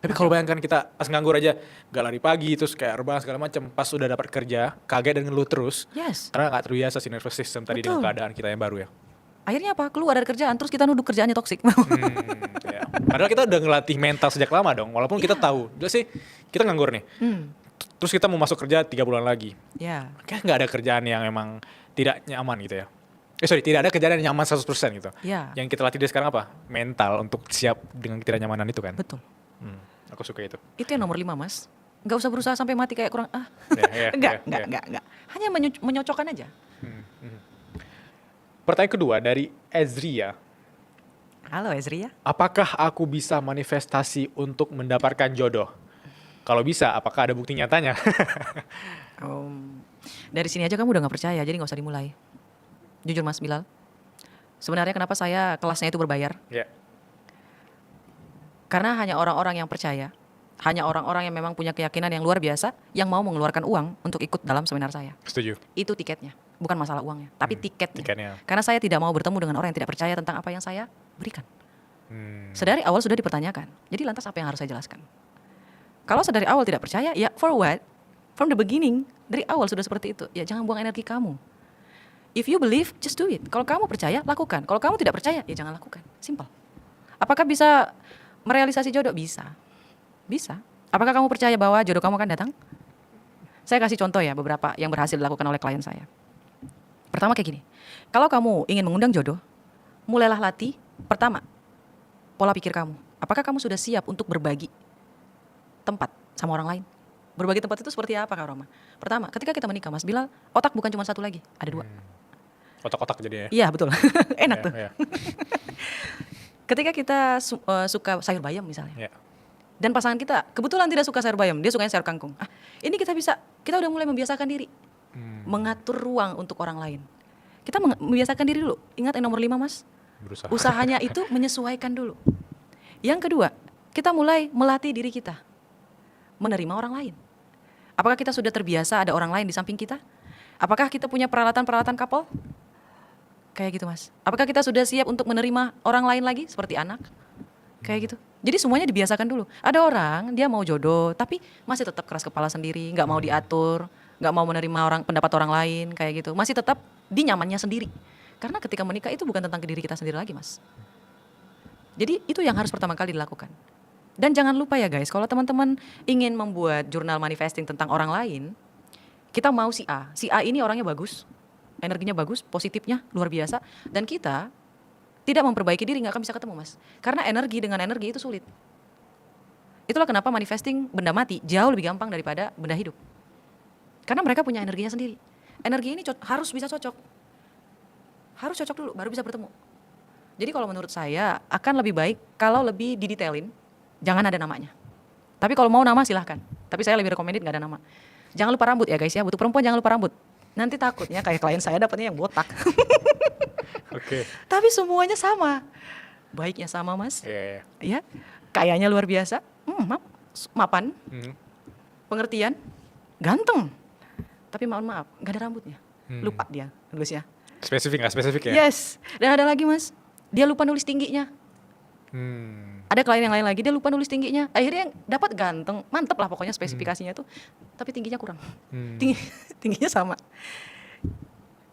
[SPEAKER 1] Tapi kalau bayangkan kita pas nganggur aja nggak lari pagi terus kayak rebahan segala macam, pas udah dapat kerja kaget dan ngeluh terus.
[SPEAKER 3] Yes.
[SPEAKER 1] Karena nggak terbiasa sih nervous system tadi dengan
[SPEAKER 3] Betul.
[SPEAKER 1] keadaan kita yang baru ya.
[SPEAKER 3] Akhirnya apa? Keluar dari kerjaan, terus kita nuduh kerjaannya toksik.
[SPEAKER 1] Ya. Padahal kita udah ngelatih mental sejak lama dong. Walaupun kita tahu, udah sih kita nganggur nih. Terus kita mau masuk kerja 3 bulan lagi.
[SPEAKER 3] Ya.
[SPEAKER 1] Kayak nggak ada kerjaan yang emang tidak nyaman gitu ya. Tidak ada kerjaan yang nyaman 100% gitu.
[SPEAKER 3] Ya.
[SPEAKER 1] Yang kita latih dari sekarang apa? Mental untuk siap dengan ketidaknyamanan itu kan.
[SPEAKER 3] Betul.
[SPEAKER 1] Aku suka itu.
[SPEAKER 3] Itu yang nomor 5 Mas. Nggak usah berusaha sampai mati kayak kurang
[SPEAKER 1] Ya,
[SPEAKER 3] enggak. Hanya menyocokkan aja.
[SPEAKER 1] Pertanyaan kedua dari Ezria.
[SPEAKER 3] Halo Ezri ya.
[SPEAKER 1] Apakah aku bisa manifestasi untuk mendapatkan jodoh? Kalau bisa, apakah ada bukti nyatanya?
[SPEAKER 3] Dari sini aja kamu udah nggak percaya, jadi nggak usah dimulai. Jujur Mas Bilal. Sebenarnya kenapa saya kelasnya itu berbayar?
[SPEAKER 1] Ya.
[SPEAKER 3] Karena hanya orang-orang yang percaya, hanya orang-orang yang memang punya keyakinan yang luar biasa, yang mau mengeluarkan uang untuk ikut dalam seminar saya.
[SPEAKER 1] Setuju.
[SPEAKER 3] Itu tiketnya, bukan masalah uangnya, tapi tiketnya.
[SPEAKER 1] tiketnya.
[SPEAKER 3] Karena saya tidak mau bertemu dengan orang yang tidak percaya tentang apa yang saya berikan. Sedari awal sudah dipertanyakan. Jadi lantas apa yang harus saya jelaskan? Kalau sedari awal tidak percaya, ya for what? From the beginning, dari awal sudah seperti itu. Ya jangan buang energi kamu. If you believe, just do it. Kalau kamu percaya, lakukan. Kalau kamu tidak percaya, ya jangan lakukan. Simple. Apakah bisa merealisasi jodoh? Bisa. Bisa. Apakah kamu percaya bahwa jodoh kamu akan datang? Saya kasih contoh ya beberapa yang berhasil dilakukan oleh klien saya. Pertama kayak gini. Kalau kamu ingin mengundang jodoh, mulailah latih. Pertama, pola pikir kamu. Apakah kamu sudah siap untuk berbagi tempat sama orang lain? Berbagi tempat itu seperti apa Kak Roma? Pertama, ketika kita menikah Mas Bilal, otak bukan cuma satu lagi, ada 2.
[SPEAKER 1] Otak-otak jadinya ya.
[SPEAKER 3] Iya betul. Enak tuh.
[SPEAKER 1] Ya.
[SPEAKER 3] Ketika kita suka sayur bayam misalnya.
[SPEAKER 1] Ya.
[SPEAKER 3] Dan pasangan kita kebetulan tidak suka sayur bayam, dia sukanya sayur kangkung. Ini kita udah mulai membiasakan diri. Mengatur ruang untuk orang lain. Kita membiasakan diri dulu. Ingat yang nomor 5 Mas?
[SPEAKER 1] Berusaha.
[SPEAKER 3] Usahanya itu menyesuaikan dulu. Yang kedua, kita mulai melatih diri kita. Menerima orang lain. Apakah kita sudah terbiasa ada orang lain di samping kita? Apakah kita punya peralatan-peralatan couple? Kayak gitu Mas. Apakah kita sudah siap untuk menerima orang lain lagi seperti anak? Kayak gitu. Jadi semuanya dibiasakan dulu. Ada orang dia mau jodoh tapi masih tetap keras kepala sendiri, nggak mau diatur, nggak mau menerima pendapat orang lain kayak gitu. Masih tetap di nyamannya sendiri. Karena ketika menikah itu bukan tentang diri kita sendiri lagi Mas. Jadi itu yang harus pertama kali dilakukan. Dan jangan lupa ya guys, kalau teman-teman ingin membuat jurnal manifesting tentang orang lain, kita mau si A. Si A ini orangnya bagus, energinya bagus, positifnya luar biasa, dan kita tidak memperbaiki diri nggak akan bisa ketemu Mas. Karena energi dengan energi itu sulit. Itulah kenapa manifesting benda mati jauh lebih gampang daripada benda hidup. Karena mereka punya energinya sendiri. Energi ini harus bisa cocok. Harus cocok dulu, baru bisa bertemu. Jadi kalau menurut saya akan lebih baik kalau lebih didetailin, jangan ada namanya. Tapi kalau mau nama silahkan. Tapi saya lebih recommended nggak ada nama. Jangan lupa rambut ya guys ya, butuh perempuan jangan lupa rambut. Nanti takutnya kayak klien saya dapatnya yang botak.
[SPEAKER 1] Oke.
[SPEAKER 3] Tapi semuanya sama. Baiknya sama mas.
[SPEAKER 1] Iya.
[SPEAKER 3] Ya, kayaknya luar biasa. Mapan,
[SPEAKER 1] Hmm.
[SPEAKER 3] pengertian, ganteng. Tapi mohon maaf, nggak ada rambutnya. Lupa dia nulisnya.
[SPEAKER 1] Spesifik nggak spesifik ya?
[SPEAKER 3] Yes. Dan ada lagi mas, dia lupa nulis tingginya. Ada klien yang lain lagi, dia lupa nulis tingginya. Akhirnya yang dapat ganteng, mantep lah pokoknya spesifikasinya tuh. Tapi tingginya kurang. Tingginya sama.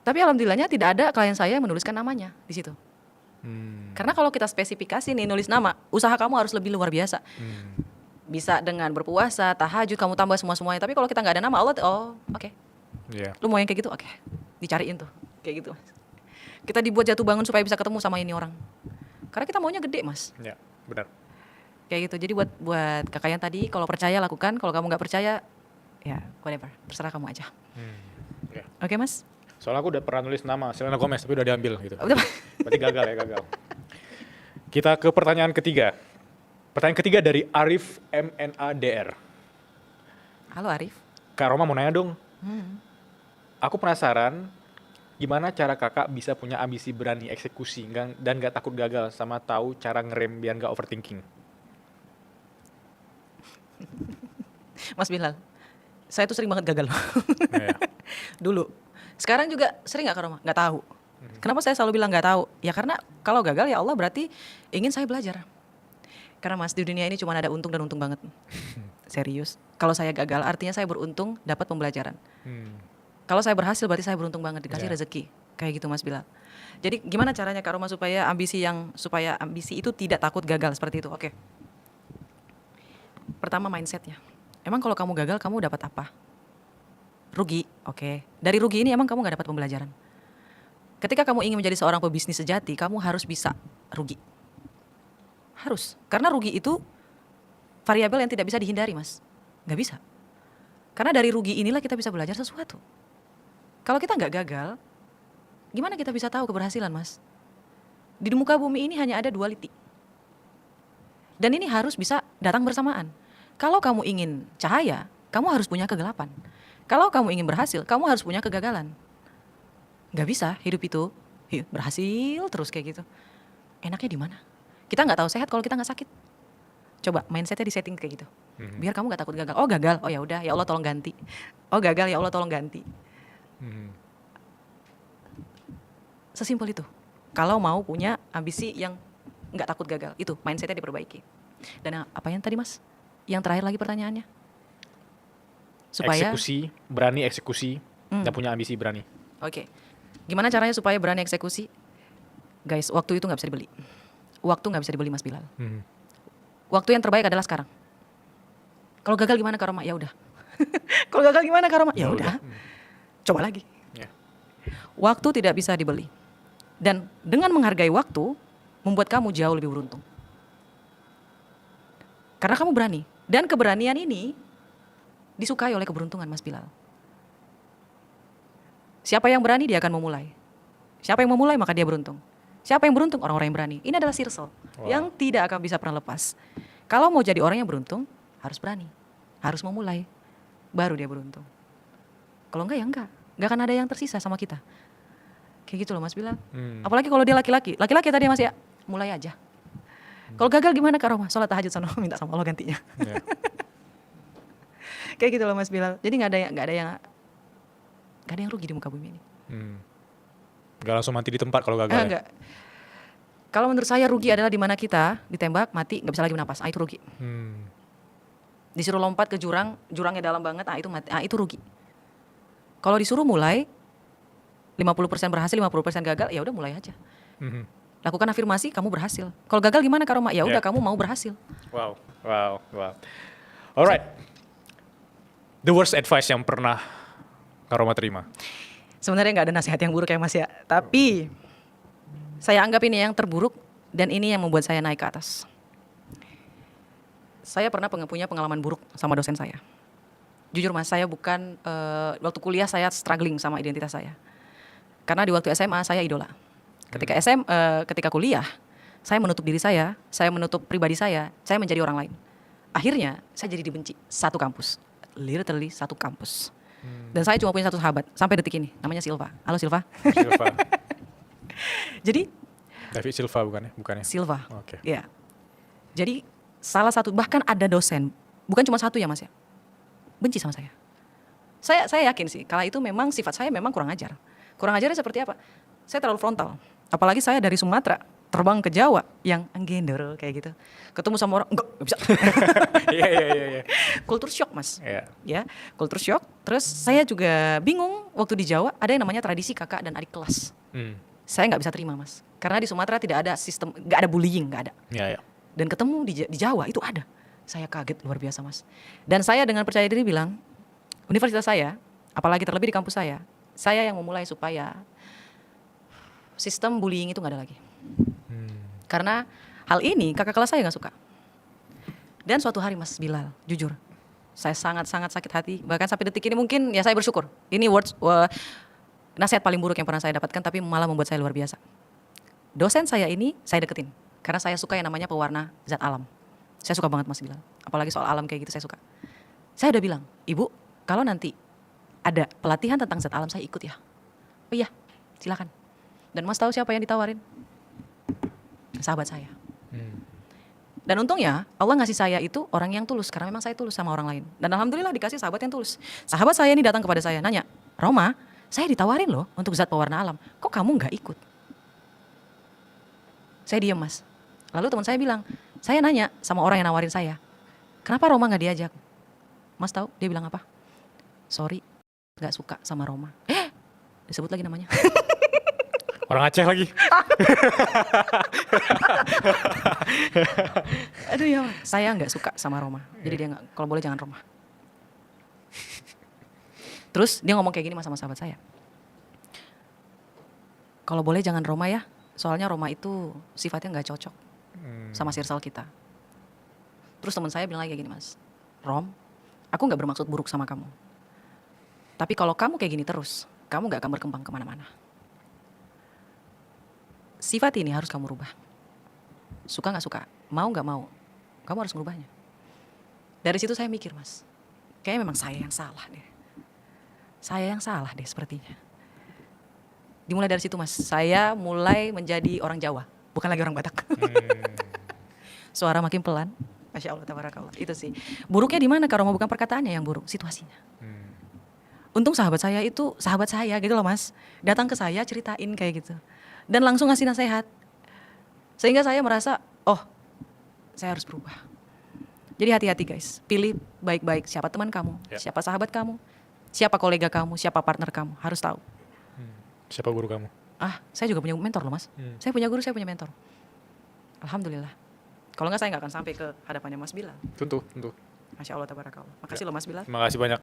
[SPEAKER 3] Tapi alhamdulillahnya tidak ada klien saya yang menuliskan namanya di situ. Karena kalau kita spesifikasi nih nulis nama, usaha kamu harus lebih luar biasa. Bisa dengan berpuasa, tahajud, kamu tambah semua-semuanya. Tapi kalau kita nggak ada nama, Allah, oke.
[SPEAKER 1] Iya.
[SPEAKER 3] Lu mau yang kayak gitu, oke. Dicariin tuh, kayak gitu. Kita dibuat jatuh bangun supaya bisa ketemu sama ini orang. Karena kita maunya gede mas.
[SPEAKER 1] Iya, benar.
[SPEAKER 3] Kayak gitu. Jadi buat kakak yang tadi, kalau percaya lakukan, kalau kamu nggak percaya, ya whatever, terserah kamu aja.
[SPEAKER 1] Iya.
[SPEAKER 3] Oke mas?
[SPEAKER 1] Soalnya aku udah pernah nulis nama Selena Gomez tapi udah diambil gitu.
[SPEAKER 3] Udah.
[SPEAKER 1] Berarti gagal ya, gagal. Kita ke pertanyaan ketiga. Pertanyaan ketiga dari Arif MNADR.
[SPEAKER 3] Halo Arif.
[SPEAKER 1] Kak Roma mau nanya dong. Aku penasaran gimana cara kakak bisa punya ambisi berani eksekusi dan gak takut gagal sama tahu cara ngerem biar gak overthinking.
[SPEAKER 3] Mas Bilal, saya tuh sering banget gagal loh.
[SPEAKER 1] Iya.
[SPEAKER 3] Dulu. Sekarang juga sering gak Kak Roma? Gak tahu. Kenapa saya selalu bilang gak tahu? Ya karena kalau gagal ya Allah berarti ingin saya belajar. Karena mas di dunia ini cuma ada untung dan untung banget. Serius. Kalau saya gagal artinya saya beruntung dapat pembelajaran. Kalau saya berhasil berarti saya beruntung banget dikasih rezeki. Kayak gitu Mas Bilal. Jadi gimana caranya Kak Roma supaya ambisi itu tidak takut gagal seperti itu? Oke. Pertama mindsetnya. Emang kalau kamu gagal kamu dapat apa? Rugi. Oke. Dari rugi ini emang kamu gak dapat pembelajaran. Ketika kamu ingin menjadi seorang pebisnis sejati, kamu harus bisa rugi. Harus. Karena rugi itu variabel yang tidak bisa dihindari mas. Gak bisa. Karena dari rugi inilah kita bisa belajar sesuatu. Kalau kita nggak gagal, gimana kita bisa tahu keberhasilan mas? Di muka bumi ini hanya ada duality. Dan ini harus bisa datang bersamaan. Kalau kamu ingin cahaya, kamu harus punya kegelapan. Kalau kamu ingin berhasil, kamu harus punya kegagalan. Gak bisa hidup itu berhasil terus kayak gitu. Enaknya di mana? Kita nggak tahu sehat kalau kita nggak sakit. Coba mindsetnya di setting kayak gitu. Biar kamu nggak takut gagal. Oh gagal, oh ya udah, ya Allah tolong ganti. Oh gagal, ya Allah tolong ganti. Sesimpel itu. Kalau mau punya ambisi yang nggak takut gagal, itu mindsetnya diperbaiki. Dan apa yang tadi mas? Yang terakhir lagi pertanyaannya? Supaya
[SPEAKER 1] berani eksekusi dan punya ambisi berani.
[SPEAKER 3] Oke. Gimana caranya supaya berani eksekusi? Guys, waktu itu nggak bisa dibeli. Waktu nggak bisa dibeli Mas Bilal. Waktu yang terbaik adalah sekarang. Kalau gagal gimana Kak Roma? Ya udah. Kalau gagal gimana Kak Roma? Ya udah. Coba lagi.
[SPEAKER 1] Yeah.
[SPEAKER 3] Waktu tidak bisa dibeli. Dan dengan menghargai waktu membuat kamu jauh lebih beruntung. Karena kamu berani. Dan keberanian ini disukai oleh keberuntungan Mas Bilal. Siapa yang berani dia akan memulai. Siapa yang memulai maka dia beruntung. Siapa yang beruntung? Orang-orang yang berani. Ini adalah circle yang tidak akan bisa pernah lepas. Kalau mau jadi orang yang beruntung, harus berani. Harus memulai. Baru dia beruntung. Kalau enggak ya enggak. Enggak akan ada yang tersisa sama kita. Kayak gitu loh Mas Bilal. Apalagi kalau dia laki-laki. Laki-laki tadi Mas ya, mulai aja. Kalau gagal gimana Kak Roma? Sholat tahajud sana minta sama Allah gantinya. Yeah. Kayak gitu loh Mas Bilal. Jadi nggak ada yang rugi di muka bumi ini.
[SPEAKER 1] Gak langsung mati di tempat kalau gagal.
[SPEAKER 3] Enggak. Kalau menurut saya rugi adalah di mana kita ditembak mati nggak bisa lagi bernapas. Itu rugi. Disuruh lompat ke jurang, jurangnya dalam banget. Itu mati. Itu rugi. Kalau disuruh mulai 50% berhasil, 50% gagal, ya udah mulai aja. Lakukan afirmasi, kamu berhasil. Kalau gagal gimana Kak Roma? Ya udah kamu mau berhasil.
[SPEAKER 1] Wow. Alright. The worst advice yang pernah Kak Roma terima?
[SPEAKER 3] Sebenarnya nggak ada nasihat yang buruk ya Mas ya. Tapi saya anggap ini yang terburuk dan ini yang membuat saya naik ke atas. Saya pernah punya pengalaman buruk sama dosen saya. Jujur mas, saya bukan, waktu kuliah saya struggling sama identitas saya. Karena di waktu SMA saya idola. Ketika kuliah, saya menutup diri saya menutup pribadi saya menjadi orang lain. Akhirnya saya jadi dibenci satu kampus, literally satu kampus. Dan saya cuma punya satu sahabat sampai detik ini, namanya Silva. Halo Silva.
[SPEAKER 1] Silva.
[SPEAKER 3] Jadi
[SPEAKER 1] David Silva bukannya?
[SPEAKER 3] Silva.
[SPEAKER 1] Oke.
[SPEAKER 3] Ya. Jadi salah satu, bahkan ada dosen, bukan cuma satu ya mas ya, benci sama saya. Saya yakin sih, kala itu memang sifat saya memang kurang ajar. Kurang ajarnya seperti apa? Saya terlalu frontal. Apalagi saya dari Sumatera, terbang ke Jawa, yang enggendero kayak gitu. Ketemu sama orang, enggak bisa.
[SPEAKER 1] Iya.
[SPEAKER 3] Kultur shock mas.
[SPEAKER 1] Iya.
[SPEAKER 3] Ya, kultur shock. Terus saya juga bingung waktu di Jawa ada yang namanya tradisi kakak dan adik kelas. Saya nggak bisa terima mas, karena di Sumatera tidak ada sistem, nggak ada bullying, nggak ada.
[SPEAKER 1] Iya.
[SPEAKER 3] Dan ketemu di Jawa itu ada. Saya kaget luar biasa mas. Dan saya dengan percaya diri bilang, universitas saya, apalagi terlebih di kampus saya yang memulai supaya sistem bullying itu nggak ada lagi. Karena hal ini kakak kelas saya nggak suka. Dan suatu hari mas Bilal, jujur, saya sangat-sangat sakit hati. Bahkan sampai detik ini mungkin ya saya bersyukur. Ini nasihat paling buruk yang pernah saya dapatkan, tapi malah membuat saya luar biasa. Dosen saya ini saya deketin karena saya suka yang namanya pewarna zat alam. Saya suka banget mas Bilal, apalagi soal alam kayak gitu saya suka. Saya udah bilang, ibu kalau nanti ada pelatihan tentang zat alam saya ikut ya. Oh iya, silakan. Dan mas tahu siapa yang ditawarin? Sahabat saya. Dan untungnya Allah ngasih saya itu orang yang tulus, karena memang saya tulus sama orang lain. Dan alhamdulillah dikasih sahabat yang tulus. Sahabat saya ini datang kepada saya nanya, Roma, saya ditawarin loh untuk zat pewarna alam, kok kamu nggak ikut? Saya diam mas. Lalu teman saya bilang, saya nanya sama orang yang nawarin saya, kenapa Roma nggak diajak? Mas tahu dia bilang apa? Sorry, nggak suka sama Roma. Disebut lagi namanya.
[SPEAKER 1] Orang Aceh lagi.
[SPEAKER 3] Aduh ya, saya nggak suka sama Roma. Jadi dia nggak, kalau boleh jangan Roma. Terus dia ngomong kayak gini mas sama sahabat saya. Kalau boleh jangan Roma ya, soalnya Roma itu sifatnya nggak cocok sama circle kita. Terus teman saya bilang lagi kayak gini mas, Rom, aku nggak bermaksud buruk sama kamu. Tapi kalau kamu kayak gini terus, kamu nggak akan berkembang kemana-mana. Sifat ini harus kamu rubah. Suka nggak suka, mau nggak mau, kamu harus merubahnya. Dari situ saya mikir mas, kayaknya memang saya yang salah deh. Saya yang salah deh sepertinya. Dimulai dari situ mas, saya mulai menjadi orang Jawa, bukan lagi orang Batak. Suara makin pelan, Masya Allah, tabarakallah. Itu sih. Buruknya di mana? Kalau bukan perkataannya yang buruk, situasinya. Untung sahabat saya itu sahabat saya gitu loh mas, datang ke saya ceritain kayak gitu, dan langsung ngasih nasihat, sehingga saya merasa, oh, saya harus berubah. Jadi hati-hati guys, pilih baik-baik siapa teman kamu, siapa sahabat kamu, siapa kolega kamu, siapa partner kamu, harus tahu.
[SPEAKER 1] Siapa guru kamu?
[SPEAKER 3] Saya juga punya mentor loh mas. Saya punya guru, saya punya mentor. Alhamdulillah. Kalau nggak saya nggak akan sampai ke hadapannya Mas Bilal.
[SPEAKER 1] Tentu.
[SPEAKER 3] Masya Allah, tabarakallah. Makasih loh Mas Bilal.
[SPEAKER 1] Terima kasih banyak.